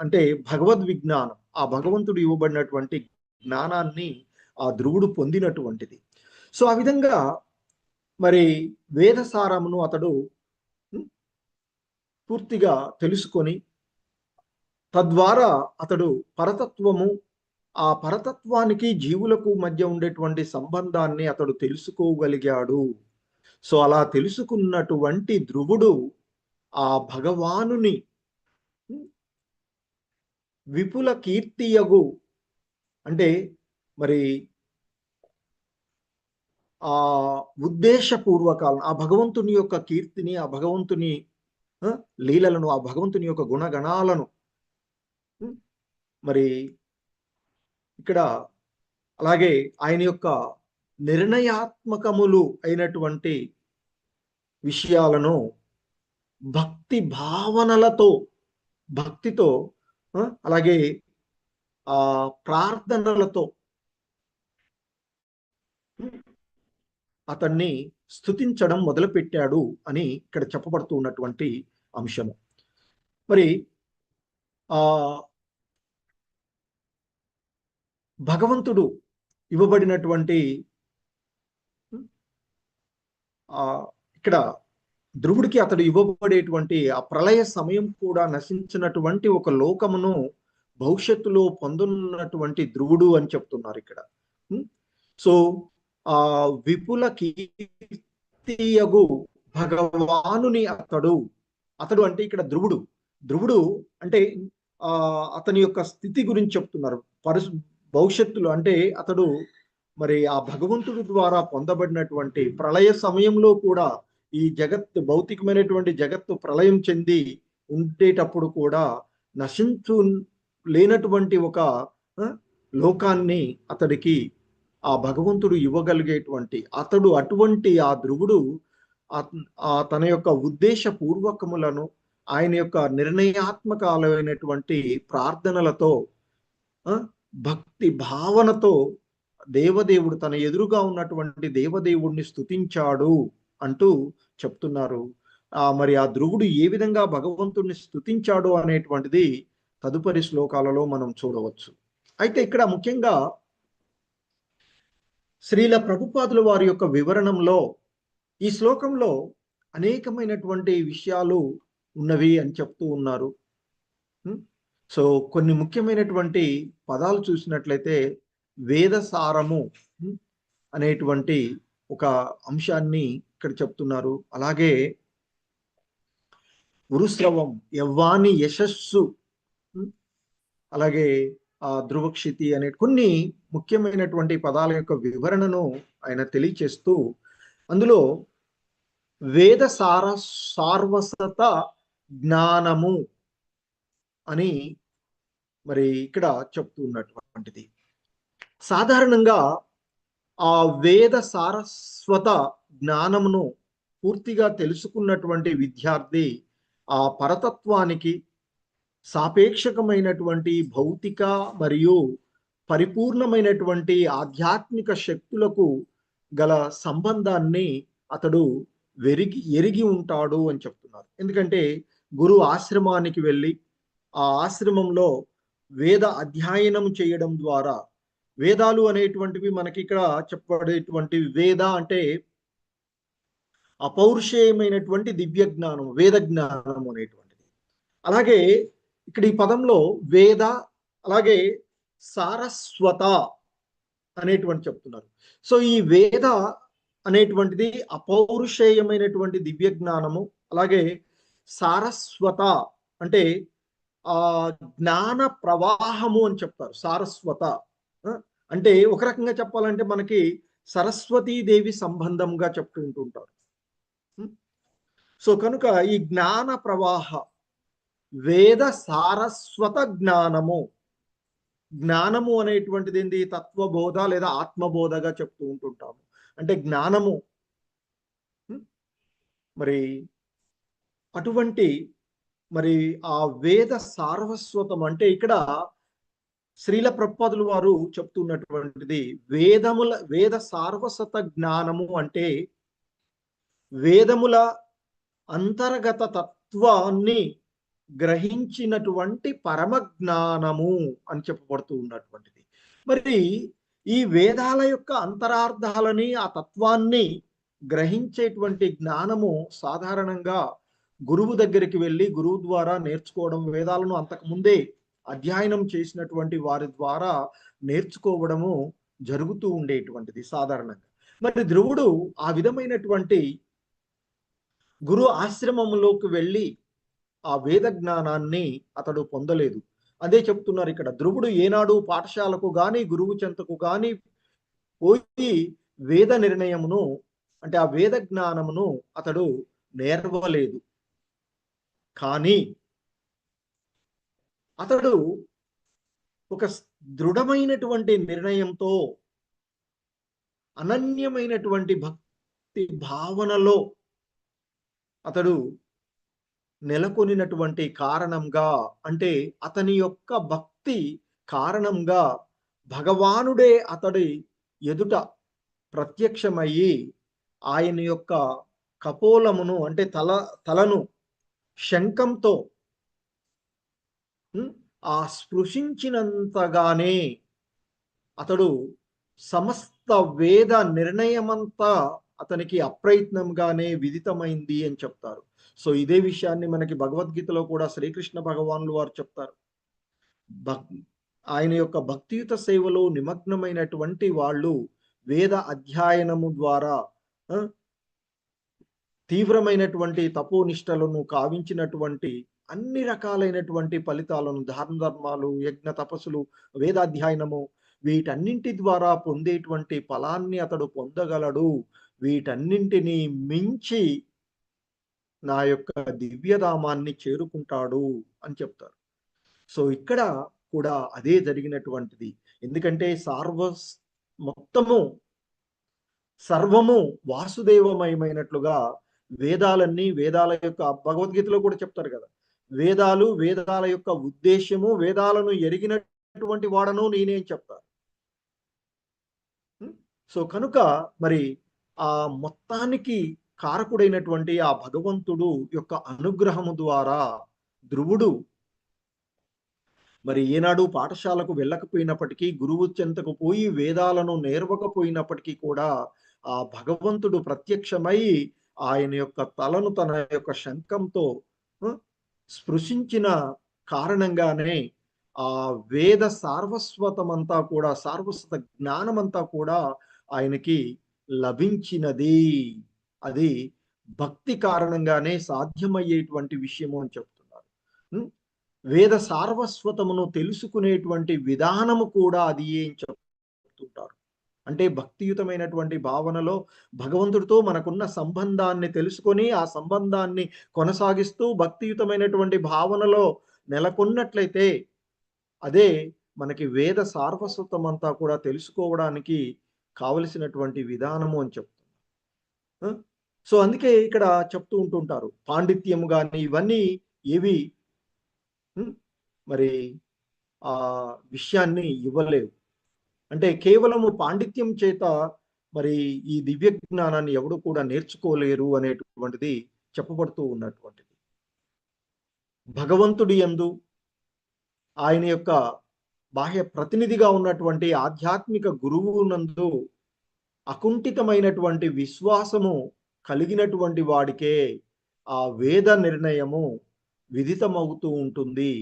అంటే భగవద్ విజ్ఞానం, ఆ భగవంతుడు ఇవ్వబడినటువంటి జ్ఞానాన్ని ఆ ధ్రువుడు పొందినటువంటిది. సో ఆ విధంగా మరి వేద సారమును అతడు పూర్తిగా తెలుసుకొని, తద్వారా అతడు పరతత్వము, ఆ పరతత్వానికి జీవులకు మధ్య ఉండేటువంటి సంబంధాన్ని అతడు తెలుసుకోగలిగాడు. సో అలా తెలుసుకున్నటువంటి ధ్రువుడు ఆ భగవానుని విపుల కీర్తియగు, అంటే మరి ఆ ఉద్దేశపూర్వకాలను, ఆ భగవంతుని యొక్క కీర్తిని, ఆ భగవంతుని లీలలను, ఆ భగవంతుని యొక్క గుణగణాలను మరి ఇక్కడ అలాగే ఆయన యొక్క నిర్ణయాత్మకములు అయినటువంటి విషయాలను భక్తి భావనలతో, భక్తితో, అలాగే ఆ ప్రార్థనలతో అతన్ని స్తుతించడం మొదలుపెట్టాడు అని ఇక్కడ చెప్పబడుతూ ఉన్నటువంటి అంశము. మరి ఆ భగవంతుడు ఇవ్వబడినటువంటి ఇక్కడ ధ్రువుడికి అతడు ఇవ్వబడేటువంటి ఆ ప్రళయ సమయం కూడా నశించినటువంటి ఒక లోకమును భవిష్యత్తులో పొందున్నటువంటి ధ్రువుడు అని చెప్తున్నారు ఇక్కడ. సో ఆ విపుల కీర్తియగు భగవానుని అతడు అంటే ఇక్కడ ధ్రువుడు అంటే అతని యొక్క స్థితి గురించి చెప్తున్నారు. భవిష్యత్తులో అంటే అతడు మరి ఆ భగవంతుడి ద్వారా పొందబడినటువంటి ప్రళయ సమయంలో కూడా ఈ జగత్తు భౌతికమైనటువంటి జగత్తు ప్రళయం చెంది ఉండేటప్పుడు కూడా నశించు లేనటువంటి ఒక లోకాన్ని అతడికి ఆ భగవంతుడు ఇవ్వగలిగేటువంటి అటువంటి ఆ ధ్రువుడు తన యొక్క ఉద్దేశపూర్వకములను ఆయన యొక్క నిర్ణయాత్మకాలైనటువంటి ప్రార్థనలతో భక్తి భావనతో దేవదేవుడు తన ఎదురుగా ఉన్నటువంటి దేవదేవుడిని స్తుతించాడు అంటూ చెప్తున్నారు. మరి ఆ ధ్రువుడు ఏ విధంగా భగవంతుడిని స్తుతించాడు అనేటువంటిది తదుపరి శ్లోకాలలో మనం చూడవచ్చు. అయితే ఇక్కడ ముఖ్యంగా శ్రీల ప్రభుపాదుల వారి యొక్క వివరణంలో ఈ శ్లోకంలో అనేకమైనటువంటి విషయాలు ఉన్నవి అని చెప్తూ ఉన్నారు. సో కొన్ని ముఖ్యమైనటువంటి పదాలు చూసినట్లయితే వేదసారము అనేటువంటి ఒక అంశాన్ని ఇక్కడ చెప్తున్నారు. అలాగే ఉరుస్రవం, యవ్వాని యశస్సు, అలాగే ధ్రువక్షితి అనే కొన్ని ముఖ్యమైనటువంటి పదాల యొక్క వివరణను ఆయన తెలియచేస్తూ అందులో వేద సార్వసత జ్ఞానము అని మరి ఇక్కడ చెప్తున్నటువంటిది. సాధారణంగా ఆ వేద సారస్వత జ్ఞానమును పూర్తిగా తెలుసుకున్నటువంటి విద్యార్థి ఆ పరతత్వానికి సాపేక్షకమైనటువంటి భౌతిక మరియు పరిపూర్ణమైనటువంటి ఆధ్యాత్మిక శక్తులకు గల సంబంధాన్ని అతడు ఎరిగి ఉంటాడు అని చెప్తున్నారు. ఎందుకంటే గురు ఆశ్రమానికి వెళ్ళి ఆ ఆశ్రమంలో వేద అధ్యయనం చేయడం ద్వారా, వేదాలు అనేటువంటివి మనకి ఇక్కడ చెప్పబడేటువంటి వేద అంటే అపౌరుషేయమైనటువంటి దివ్య జ్ఞానం, వేద జ్ఞానం అనేటువంటిది. అలాగే ఇక్కడ ఈ పదంలో వేద అలాగే సారస్వత అనేటువంటి చెప్తున్నారు. సో ఈ వేద అనేటువంటిది అపౌరుషేయమైనటువంటి దివ్య జ్ఞానము, అలాగే సారస్వత అంటే జ్ఞాన ప్రవాహము అని చెప్తారు. సారస్వత అంటే ఒక రకంగా చెప్పాలంటే మనకి సరస్వతీదేవి సంబంధంగా చెప్పుకుంటుంటారు. సో కనుక ఈ జ్ఞాన ప్రవాహ వేద సారస్వత జ్ఞానము, జ్ఞానము అనేటువంటిది ఏంటి? తత్వబోధ లేదా ఆత్మబోధగా చెప్తూ ఉంటుంటాము. అంటే జ్ఞానము మరి అటువంటి మరి ఆ వేద సారస్వతం అంటే ఇక్కడ శ్రీల ప్రభుపాదులు వారు చెప్తున్నటువంటిది వేద సార్వసత జ్ఞానము అంటే వేదముల అంతర్గత తత్వాన్ని గ్రహించినటువంటి పరమ జ్ఞానము అని చెప్పబడుతూ ఉన్నటువంటిది. మరి ఈ వేదాల యొక్క అంతరార్థాలని ఆ తత్వాన్ని గ్రహించేటువంటి జ్ఞానము సాధారణంగా గురువు దగ్గరికి వెళ్ళి గురువు ద్వారా నేర్చుకోవడం, వేదాలను అంతకు ముందే అధ్యయనం చేసినటువంటి వారి ద్వారా నేర్చుకోవడము జరుగుతూ ఉండేటువంటిది సాధారణంగా. మరి ధ్రువుడు ఆ విధమైనటువంటి గురు ఆశ్రమంలోకి వెళ్ళి ఆ వేద జ్ఞానాన్ని అతడు పొందలేదు. అదే చెప్తున్నారు ఇక్కడ. ధ్రువుడు ఏనాడు పాఠశాలకు గాని గురువు చెంతకు గాని పోయి వేద నిర్ణయమును అంటే ఆ వేద జ్ఞానమును అతడు నేర్వలేదు. కానీ అతడు ఒక దృఢమైనటువంటి నిర్ణయంతో అనన్యమైనటువంటి భక్తి భావనలో అతడు నెలకొనినటువంటి కారణంగా, అంటే అతని యొక్క భక్తి కారణంగా భగవానుడే అతడి ఎదుట ప్రత్యక్షమయ్యి ఆయన యొక్క కపోలమును అంటే తలను శంఖంతో ఆ స్పృశించినంతగానే అతడు సమస్త వేద నిర్ణయమంతా అతనికి అప్రయత్నంగానే విదితమైంది అని చెప్తారు. సో ఇదే విషయాన్ని మనకి భగవద్గీతలో కూడా శ్రీకృష్ణ భగవానులు వారు చెప్తారు. ఆయన యొక్క భక్తియుత సేవలో నిమగ్నమైనటువంటి వాళ్ళు వేద అధ్యయనము ద్వారా తీవ్రమైనటువంటి తపోనిష్టలను కావించినటువంటి అన్ని రకాలైనటువంటి ఫలితాలను, దాన ధర్మాలు, యజ్ఞ తపస్సులు, వేదాధ్యయనము వీటన్నింటి ద్వారా పొందేటువంటి ఫలాన్ని అతడు పొందగలడు. వీటన్నింటినీ మించి నా యొక్క దివ్యధామాన్ని చేరుకుంటాడు అని చెప్తారు. సో ఇక్కడ కూడా అదే జరిగినటువంటిది. ఎందుకంటే మొత్తము సర్వము వాసుదేవమయమైనట్లుగా వేదాలన్నీ, వేదాల యొక్క భగవద్గీతలో కూడా చెప్తారు కదా, వేదాలు, వేదాల యొక్క ఉద్దేశ్యము, వేదాలను ఎరిగినటువంటి వాడను నేనేం చెప్తాను. సో కనుక మరి ఆ మొత్తానికి కారకుడైనటువంటి ఆ భగవంతుడు యొక్క అనుగ్రహము ద్వారా ధ్రువుడు మరి ఏనాడు పాఠశాలకు వెళ్ళకపోయినప్పటికీ, గురువు చెంతకు పోయి వేదాలను నేర్వకపోయినప్పటికీ కూడా ఆ భగవంతుడు ప్రత్యక్షమై ఆయన యొక్క తలను తన యొక్క శంఖంతో స్పృశించిన కారణంగానే ఆ వేద సార్వస్వతమంతా కూడా, సార్వస్వత జ్ఞానమంతా కూడా ఆయనకి లభించినది. అది భక్తి కారణంగానే సాధ్యమయ్యేటువంటి విషయము అని చెప్తున్నారు. వేద సార్వస్వతమును తెలుసుకునేటువంటి విధానము కూడా అది ఏం చెప్తుంటారు అంటే, భక్తియుతమైనటువంటి భావనలో భగవంతుడితో మనకున్న సంబంధాన్ని తెలుసుకొని ఆ సంబంధాన్ని కొనసాగిస్తూ భక్తియుతమైనటువంటి భావనలో నెలకొన్నట్లయితే అదే మనకి వేద సార్వస్వతం అంతా కూడా తెలుసుకోవడానికి కావలసినటువంటి విధానము అని చెప్తున్నారు. సో అందుకే ఇక్కడ చెప్తూ ఉంటుంటారు, పాండిత్యము కానీ ఇవన్నీ ఏవి మరి ఆ విషయాన్ని ఇవ్వలేవు. అంటే కేవలము పాండిత్యం చేత మరి ఈ దివ్య జ్ఞానాన్ని ఎవడు కూడా నేర్చుకోలేరు అనేటువంటిది చెప్పబడుతూ ఉన్నటువంటిది. భగవంతుడి యందు ఆయన యొక్క బాహ్య ప్రతినిధిగా ఉన్నటువంటి ఆధ్యాత్మిక గురువు నందు అకుంఠితమైనటువంటి విశ్వాసము కలిగినటువంటి వాడికే ఆ వేద నిర్ణయము విదితమవుతూ ఉంటుంది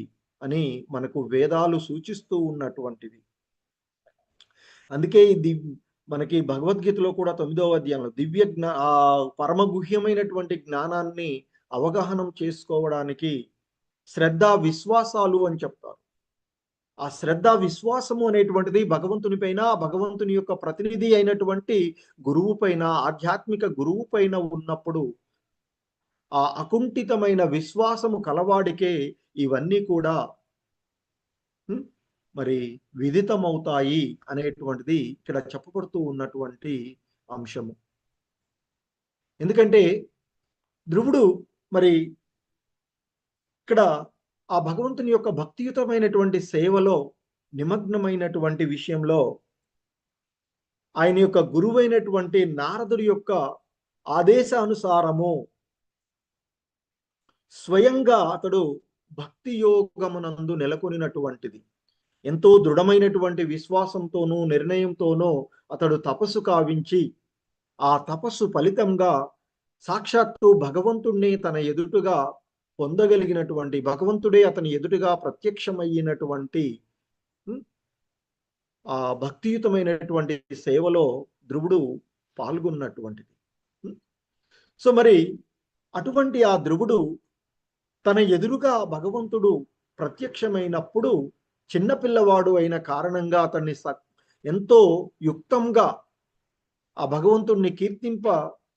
అని మనకు వేదాలు సూచిస్తూ ఉన్నటువంటివి. అందుకే ఇది మనకి భగవద్గీతలో కూడా 9వ అధ్యాయంలో దివ్య పరమగుహ్యమైనటువంటి జ్ఞానాన్ని అవగాహనం చేసుకోవడానికి శ్రద్ధ విశ్వాసాలు అని చెప్తారు. ఆ శ్రద్ధ విశ్వాసము అనేటువంటిది భగవంతుని పైన, భగవంతుని యొక్క ప్రతినిధి అయినటువంటి గురువు పైన, ఆధ్యాత్మిక గురువు పైన ఉన్నప్పుడు ఆ అకుంఠితమైన విశ్వాసము కలవాడికే ఇవన్నీ కూడా మరి విదితమవుతాయి అనేటువంటిది ఇక్కడ చెప్పబడుతూ ఉన్నటువంటి అంశము. ఎందుకంటే ధ్రువుడు మరి ఇక్కడ ఆ భగవంతుని యొక్క భక్తియుతమైనటువంటి సేవలో నిమగ్నమైనటువంటి విషయంలో ఆయన యొక్క గురువైనటువంటి నారదుడి యొక్క ఆదేశానుసారము స్వయంగా అతడు భక్తి యోగమునందు నెలకొనినటువంటిది. ఎంతో దృఢమైనటువంటి విశ్వాసంతోనూ నిర్ణయంతోనూ అతడు తపస్సు కావించి ఆ తపస్సు ఫలితంగా సాక్షాత్తు భగవంతుణ్ణి తన ఎదుటుగా పొందగలిగినటువంటి, భగవంతుడే అతని ఎదుటుగా ప్రత్యక్షమయ్యినటువంటి ఆ భక్తియుతమైనటువంటి సేవలో ధ్రువుడు పాల్గొన్నటువంటిది. సో మరి అటువంటి ఆ ధ్రువుడు తన ఎదురుగా భగవంతుడు ప్రత్యక్షమైనప్పుడు చిన్నపిల్లవాడు అయిన కారణంగా అతన్ని ఎంతో యుక్తంగా ఆ భగవంతుణ్ణి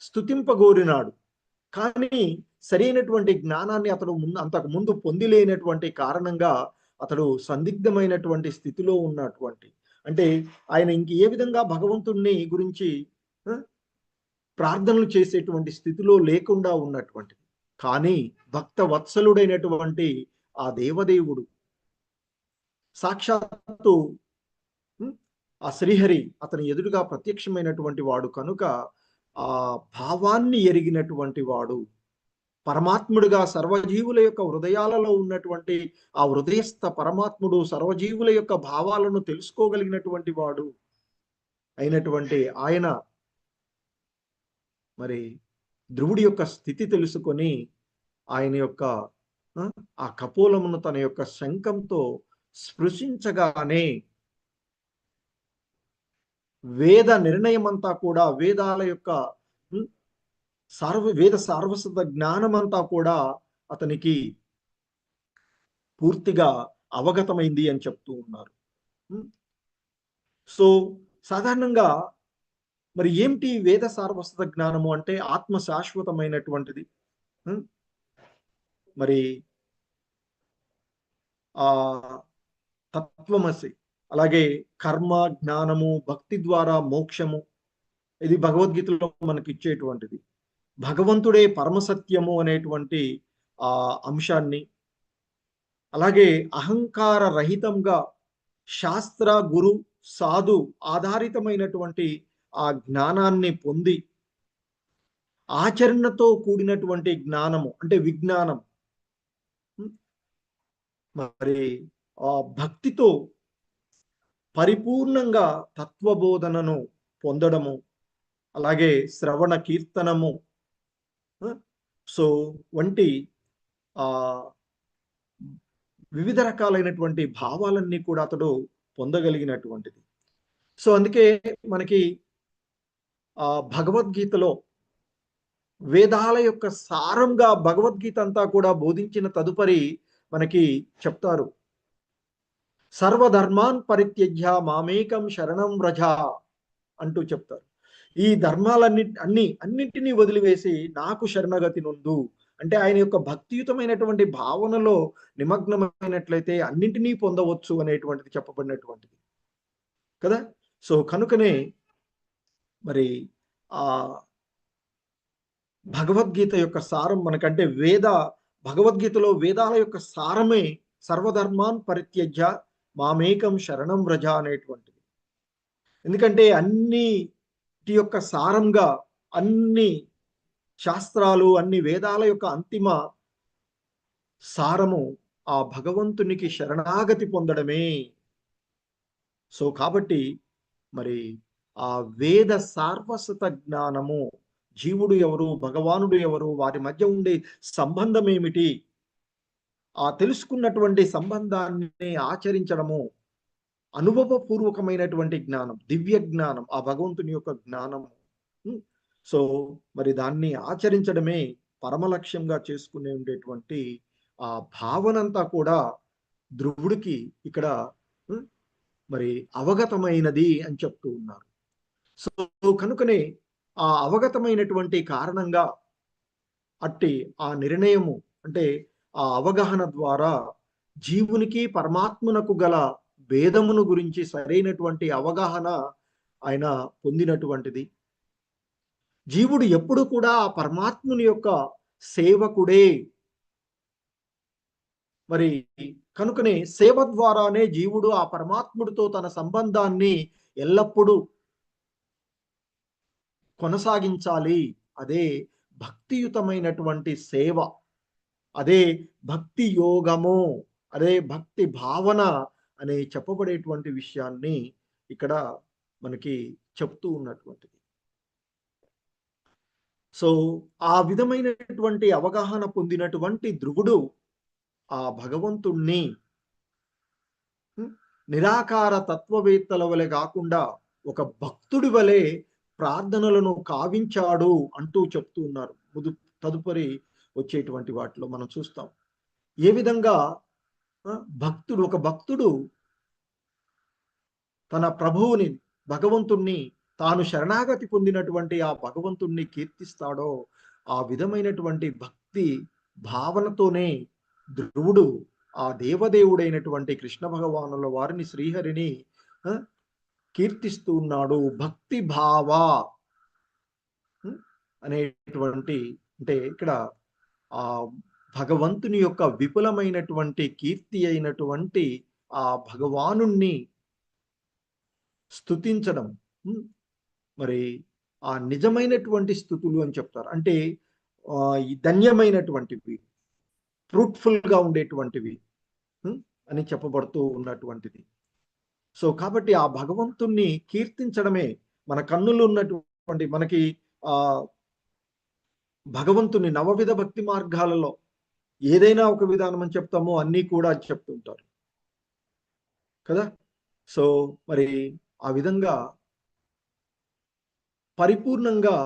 స్తుతింపగోరినాడు. కానీ సరైనటువంటి జ్ఞానాన్ని అతడు అంతకు ముందు పొందిలేనటువంటి కారణంగా అతడు సందిగ్ధమైనటువంటి స్థితిలో ఉన్నటువంటి, అంటే ఆయన ఇంక ఏ విధంగా భగవంతుణ్ణి గురించి ప్రార్థనలు చేసేటువంటి స్థితిలో లేకుండా ఉన్నటువంటిది. కానీ భక్త వత్సలుడైనటువంటి ఆ దేవదేవుడు సాక్షాత్తు ఆ శ్రీహరి అతని ఎదురుగా ప్రత్యక్షమైనటువంటి వాడు కనుక ఆ భావాన్ని ఎరిగినటువంటి వాడు, పరమాత్ముడుగా సర్వజీవుల యొక్క హృదయాలలో ఉన్నటువంటి ఆ హృదయస్థ పరమాత్ముడు సర్వజీవుల యొక్క భావాలను తెలుసుకోగలిగినటువంటి వాడు అయినటువంటి ఆయన మరి ధ్రువుడి యొక్క స్థితి తెలుసుకొని ఆయన యొక్క ఆ కపోలమును తన యొక్క శంఖంతో స్పృశించగానే వేద నిర్ణయమంతా కూడా, వేదాల యొక్క వేద సార్వస్వత జ్ఞానమంతా కూడా అతనికి పూర్తిగా అవగతమైంది అని చెప్తూ ఉన్నారు. సో సాధారణంగా మరి ఏమిటి వేద సారవస్త జ్ఞానము అంటే ఆత్మ శాశ్వతమైనటువంటిది. మరి ఆ తత్వమసి, అలాగే కర్మ, జ్ఞానము, భక్తి ద్వారా మోక్షము, ఇది భగవద్గీతలో మనకి ఇచ్చేటువంటిది. భగవంతుడే పరమసత్యము అనేటువంటి ఆ అంశాన్ని, అలాగే అహంకార రహితంగా శాస్త్ర, గురు, సాధు ఆధారితమైనటువంటి ఆ జ్ఞానాన్ని పొంది ఆచరణతో కూడినటువంటి జ్ఞానము అంటే విజ్ఞానం, మరి ఆ భక్తితో పరిపూర్ణంగా తత్వబోధనను పొందడము, అలాగే శ్రవణ కీర్తనము సో వంటి ఆ వివిధ రకాలైనటువంటి భావాలన్నీ కూడా అతడు పొందగలిగినటువంటిది. సో అందుకే మనకి భగవద్గీతలో వేదాల యొక్క సారంగా భగవద్గీత అంతా కూడా బోధించిన తదుపరి మనకి చెప్తారు, సర్వధర్మాన్ పరిత్యజ్య మామేకం శరణం వ్రజ అంటూ చెప్తారు. ఈ అన్నింటినీ వదిలివేసి నాకు శరణగతి నొందు అంటే ఆయన యొక్క భక్తియుతమైనటువంటి భావనలో నిమగ్నమైనట్లయితే అన్నింటినీ పొందవచ్చు అనేటువంటిది చెప్పబడినటువంటిది కదా. సో కనుకనే మరి ఆ భగవద్గీత యొక్క సారం మనకంటే భగవద్గీతలో వేదాల యొక్క సారమే సర్వధర్మాన్ పరిత్యజ్య మామేకం శరణం వ్రజ అనేటువంటిది. ఎందుకంటే అన్నిటి యొక్క సారంగా అన్ని శాస్త్రాలు, అన్ని వేదాల యొక్క అంతిమ సారము ఆ భగవంతునికి శరణాగతి పొందడమే. సో కాబట్టి మరి ఆ వేద సార్వసత జ్ఞానము, జీవుడు ఎవరు, భగవానుడు ఎవరు, వారి మధ్య ఉండే సంబంధం ఏమిటి, ఆ తెలుసుకున్నటువంటి సంబంధాన్ని ఆచరించడము అనుభవపూర్వకమైనటువంటి జ్ఞానం, దివ్య జ్ఞానం, ఆ భగవంతుని యొక్క జ్ఞానము. సో మరి దాన్ని ఆచరించడమే పరమ లక్ష్యంగా చేసుకునే ఉండేటువంటి ఆ భావనంతా కూడా ధ్రువుడికి ఇక్కడ మరి అవగతమైనది అని చెప్తూ ఉన్నారు. సో కనుకనే ఆ అవగతమైనటువంటి కారణంగా అట్టి ఆ నిర్ణయము అంటే ఆ అవగాహన ద్వారా జీవునికి పరమాత్మనకు గల భేదమును గురించి సరైనటువంటి అవగాహన ఆయన పొందినటువంటిది. జీవుడు ఎప్పుడు కూడా ఆ పరమాత్ముని యొక్క సేవకుడే. మరి కనుకనే సేవ ద్వారానే జీవుడు ఆ పరమాత్ముడితో తన సంబంధాన్ని ఎల్లప్పుడూ కొనసాగించాలి. అదే భక్తియుతమైనటువంటి సేవ, అదే భక్తి యోగము, అదే భక్తి భావన అనే చెప్పబడేటువంటి విషయాన్ని ఇక్కడ మనకి చెప్తూ ఉన్నటువంటిది. సో ఆ విధమైనటువంటి అవగాహన పొందినటువంటి ధ్రువుడు ఆ భగవంతుణ్ణి నిరాకార తత్వవేత్తల వలె కాకుండా ఒక భక్తుడి వలె ప్రార్థనలను కావించాడు అంటూ చెప్తూ ఉన్నారు. తదుపరి వచ్చేటువంటి వాటిలో మనం చూస్తాం ఏ విధంగా ఒక భక్తుడు తన ప్రభువుని, భగవంతుణ్ణి, తాను శరణాగతి పొందినటువంటి ఆ భగవంతుణ్ణి కీర్తిస్తాడో ఆ విధమైనటువంటి భక్తి భావనతోనే ధ్రువుడు ఆ దేవదేవుడైనటువంటి కృష్ణ భగవానుల వారిని, శ్రీహరిని కీర్తిస్తూ ఉన్నాడు. భక్తి భావ అనేటువంటి అంటే ఇక్కడ ఆ భగవంతుని యొక్క విపులమైనటువంటి కీర్తి అయినటువంటి ఆ భగవానుణ్ణి స్తుతించడం మరి ఆ నిజమైనటువంటి స్థుతులు అని చెప్తారు. అంటే ధన్యమైనటువంటివి, ఫ్రూట్ఫుల్ గా ఉండేటువంటివి అని చెప్పబడుతూ ఉన్నటువంటిది. సో కాబట్టి ఆ భగవంతుణ్ణి కీర్తించడమే మన కన్నులు ఉన్నటువంటి మనకి భగవంతుని నవవిధ భక్తి మార్గాలలో ఏదైనా ఒక విధానం అని చెప్తామో అన్నీ కూడా చెప్తుంటారు కదా. సో మరి ఆ విధంగా పరిపూర్ణంగా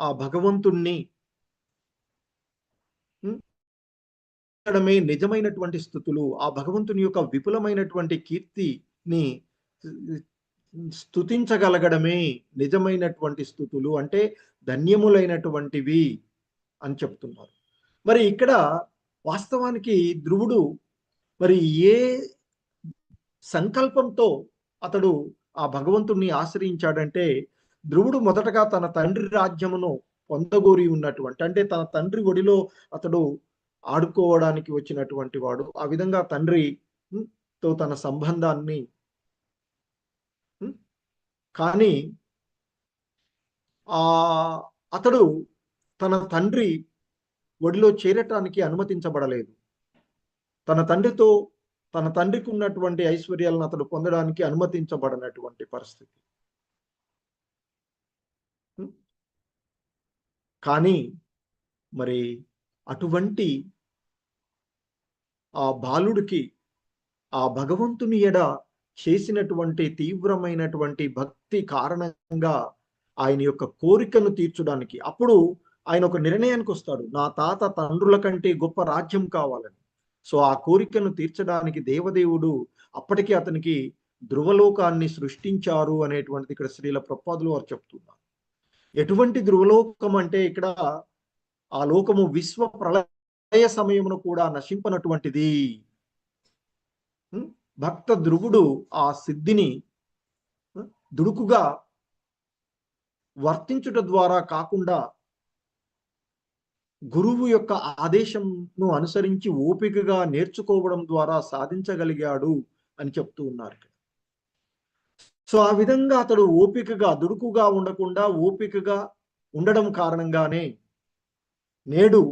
ఆ భగవంతుణ్ణి నిజమైనటువంటి స్థుతులు, ఆ భగవంతుని యొక్క విపులమైనటువంటి కీర్తిని స్తుతించగలగడమే నిజమైనటువంటి స్థుతులు, అంటే ధన్యములైనటువంటివి అని చెప్తున్నారు. మరి ఇక్కడ వాస్తవానికి ధ్రువుడు మరి ఏ సంకల్పంతో అతడు ఆ భగవంతుణ్ణి ఆశ్రయించాడంటే, ధ్రువుడు మొదటగా తన తండ్రి రాజ్యమును పొందగోరి ఉన్నటువంటి, అంటే తన తండ్రి ఒడిలో అతడు ఆడుకోవడానికి వచ్చినటువంటి వాడు. ఆ విధంగా తండ్రితో తన సంబంధాన్ని కానీ అతడు తన తండ్రి ఒడిలో చేరటానికి అనుమతించబడలేదు. తన తండ్రికి ఉన్నటువంటి ఐశ్వర్యాలను అతడు పొందడానికి అనుమతించబడినటువంటి పరిస్థితి. కానీ మరి అటువంటి ఆ బాలుడికి ఆ భగవంతుని ఎడ చేసినటువంటి తీవ్రమైనటువంటి భక్తి కారణంగా ఆయన యొక్క కోరికను తీర్చడానికి అప్పుడు ఆయన ఒక నిర్ణయానికి వస్తాడు, నా తాత తండ్రుల కంటే గొప్ప రాజ్యం కావాలని. సో ఆ కోరికను తీర్చడానికి దేవదేవుడు అప్పటికే అతనికి ధ్రువలోకాన్ని సృష్టించారు అనేటువంటిది ఇక్కడ శ్రీల ప్రభుపాదులు వారు చెప్తున్నారు. ఎటువంటి ధ్రువలోకం అంటే ఇక్కడ ఆ లోకము విశ్వ ప్రళయ సమయమును కూడా నశింపనటువంటిది. భక్త ధ్రువుడు ఆ సిద్ధిని దుడుకుగా వర్తించుట ద్వారా కాకుండా గురువు యొక్క ఆదేశంను అనుసరించి ఓపికగా నేర్చుకోవడం ద్వారా సాధించగలిగాడు అని చెప్తూ ఉన్నారు. సో ఆ విధంగా అతడు ఓపికగా దుడుకుగా ఉండకుండా ఓపికగా ఉండడం కారణంగానే నేడు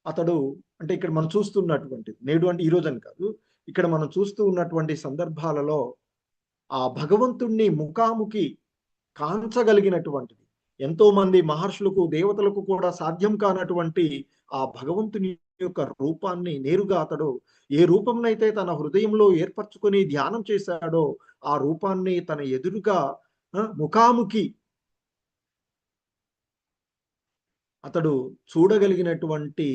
అతడు, అంటే ఇక్కడ మనం చూస్తున్నటువంటి, నేడు అంటే ఈరోజు అని కాదు, ఇక్కడ మనం చూస్తూ ఉన్నటువంటి సందర్భాలలో ఆ భగవంతుణ్ణి ముఖాముఖి కాంచగలిగినటువంటిది, ఎంతో మంది మహర్షులకు దేవతలకు కూడా సాధ్యం కానటువంటి ఆ భగవంతుని యొక్క రూపాన్ని నేరుగా అతడు ఏ రూపంనైతే తన హృదయంలో ఏర్పరచుకొని ధ్యానం చేశాడో ఆ రూపాన్ని తన ఎదురుగా ముఖాముఖి అతడు చూడగలిగినటువంటి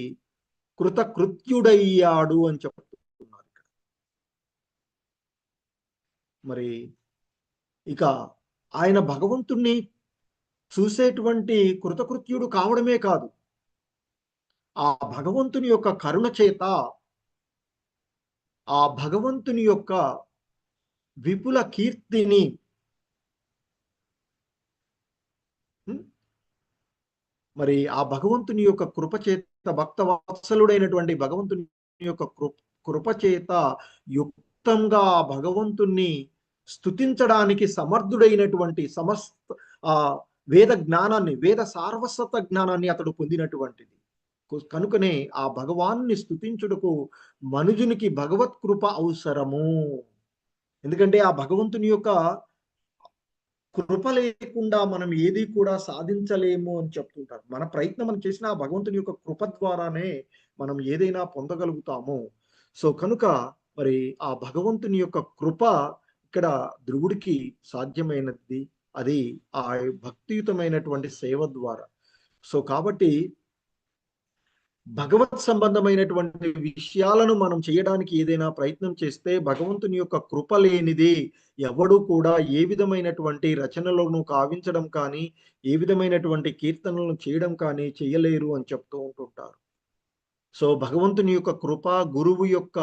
కృతకృత్యుడయ్యాడు అని చెప్తున్నారు ఇక్కడ. మరి ఇక ఆయన భగవంతుణ్ణి చూసేటువంటి కృతకృత్యుడు కావడమే కాదు, ఆ భగవంతుని యొక్క కరుణ చేత, ఆ భగవంతుని యొక్క విపుల కీర్తిని మరి ఆ భగవంతుని యొక్క కృపచేత, భక్త వత్సలుడైనటువంటి భగవంతుని యొక్క కృపచేత యుక్తంగా భగవంతుణ్ణి స్తుతించడానికి సమర్థుడైనటువంటి సమస్త వేద జ్ఞానాన్ని, వేద సార్వస్వత జ్ఞానాన్ని అతడు పొందినటువంటిది. కనుకనే ఆ భగవాన్ని స్తుతించుటకు మనుజునికి భగవత్ కృప అవసరము. ఎందుకంటే ఆ భగవంతుని యొక్క కృప లేకుండా మనం ఏది కూడా సాధించలేము అని చెప్తుంటారు. మన ప్రయత్నం మనం చేసిన ఆ భగవంతుని యొక్క కృప ద్వారానే మనం ఏదైనా పొందగలుగుతాము. సో కనుక మరి ఆ భగవంతుని యొక్క కృప ఇక్కడ ధ్రువుడికి సాధ్యమైనది, అది ఆ భక్తియుతమైనటువంటి సేవ ద్వారా. సో కాబట్టి భగవత్ సంబంధమైనటువంటి విషయాలను మనం చేయడానికి ఏదైనా ప్రయత్నం చేస్తే భగవంతుని యొక్క కృప లేనిది ఎవడు కూడా ఏ విధమైనటువంటి రచనలను కావించడం కానీ, ఏ విధమైనటువంటి కీర్తనలను చేయడం కానీ చేయలేరు అని చెప్తూ ఉంటుంటారు. సో భగవంతుని యొక్క కృప, గురువు యొక్క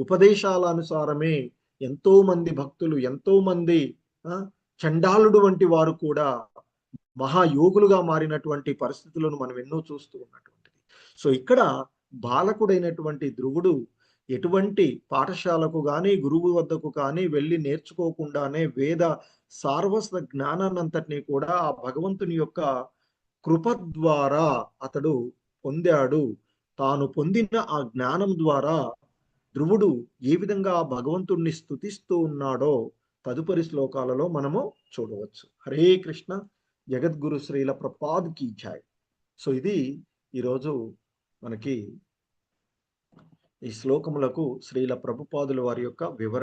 ఉపదేశాల అనుసారమే ఎంతో మంది భక్తులు, ఎంతో మంది చండాలుడు వంటి వారు కూడా మహాయోగులుగా మారినటువంటి పరిస్థితులను మనం ఎన్నో చూస్తూ ఉన్నటువంటిది. సో ఇక్కడ బాలకుడైనటువంటి ధ్రువుడు ఎటువంటి పాఠశాలకు కానీ గురువు వద్దకు కానీ వెళ్ళి నేర్చుకోకుండానే వేద సార్వస్వ జ్ఞానాన్నంతటినీ కూడా ఆ భగవంతుని యొక్క కృప ద్వారా అతడు పొందాడు. తాను పొందిన ఆ జ్ఞానం ద్వారా ధ్రువుడు ఏ విధంగా భగవంతుణ్ణి స్తుతిస్తూ ఉన్నాడో తదుపరి శ్లోకాలలో మనము చూడవచ్చు. హరే కృష్ణ. జగద్గురు శ్రీల ప్రభుపాద్ కీ జై. సో ఇది ఈరోజు మనకి ఈ శ్లోకములకు శ్రీల ప్రభుపాదుల వారి యొక్క వివరణ.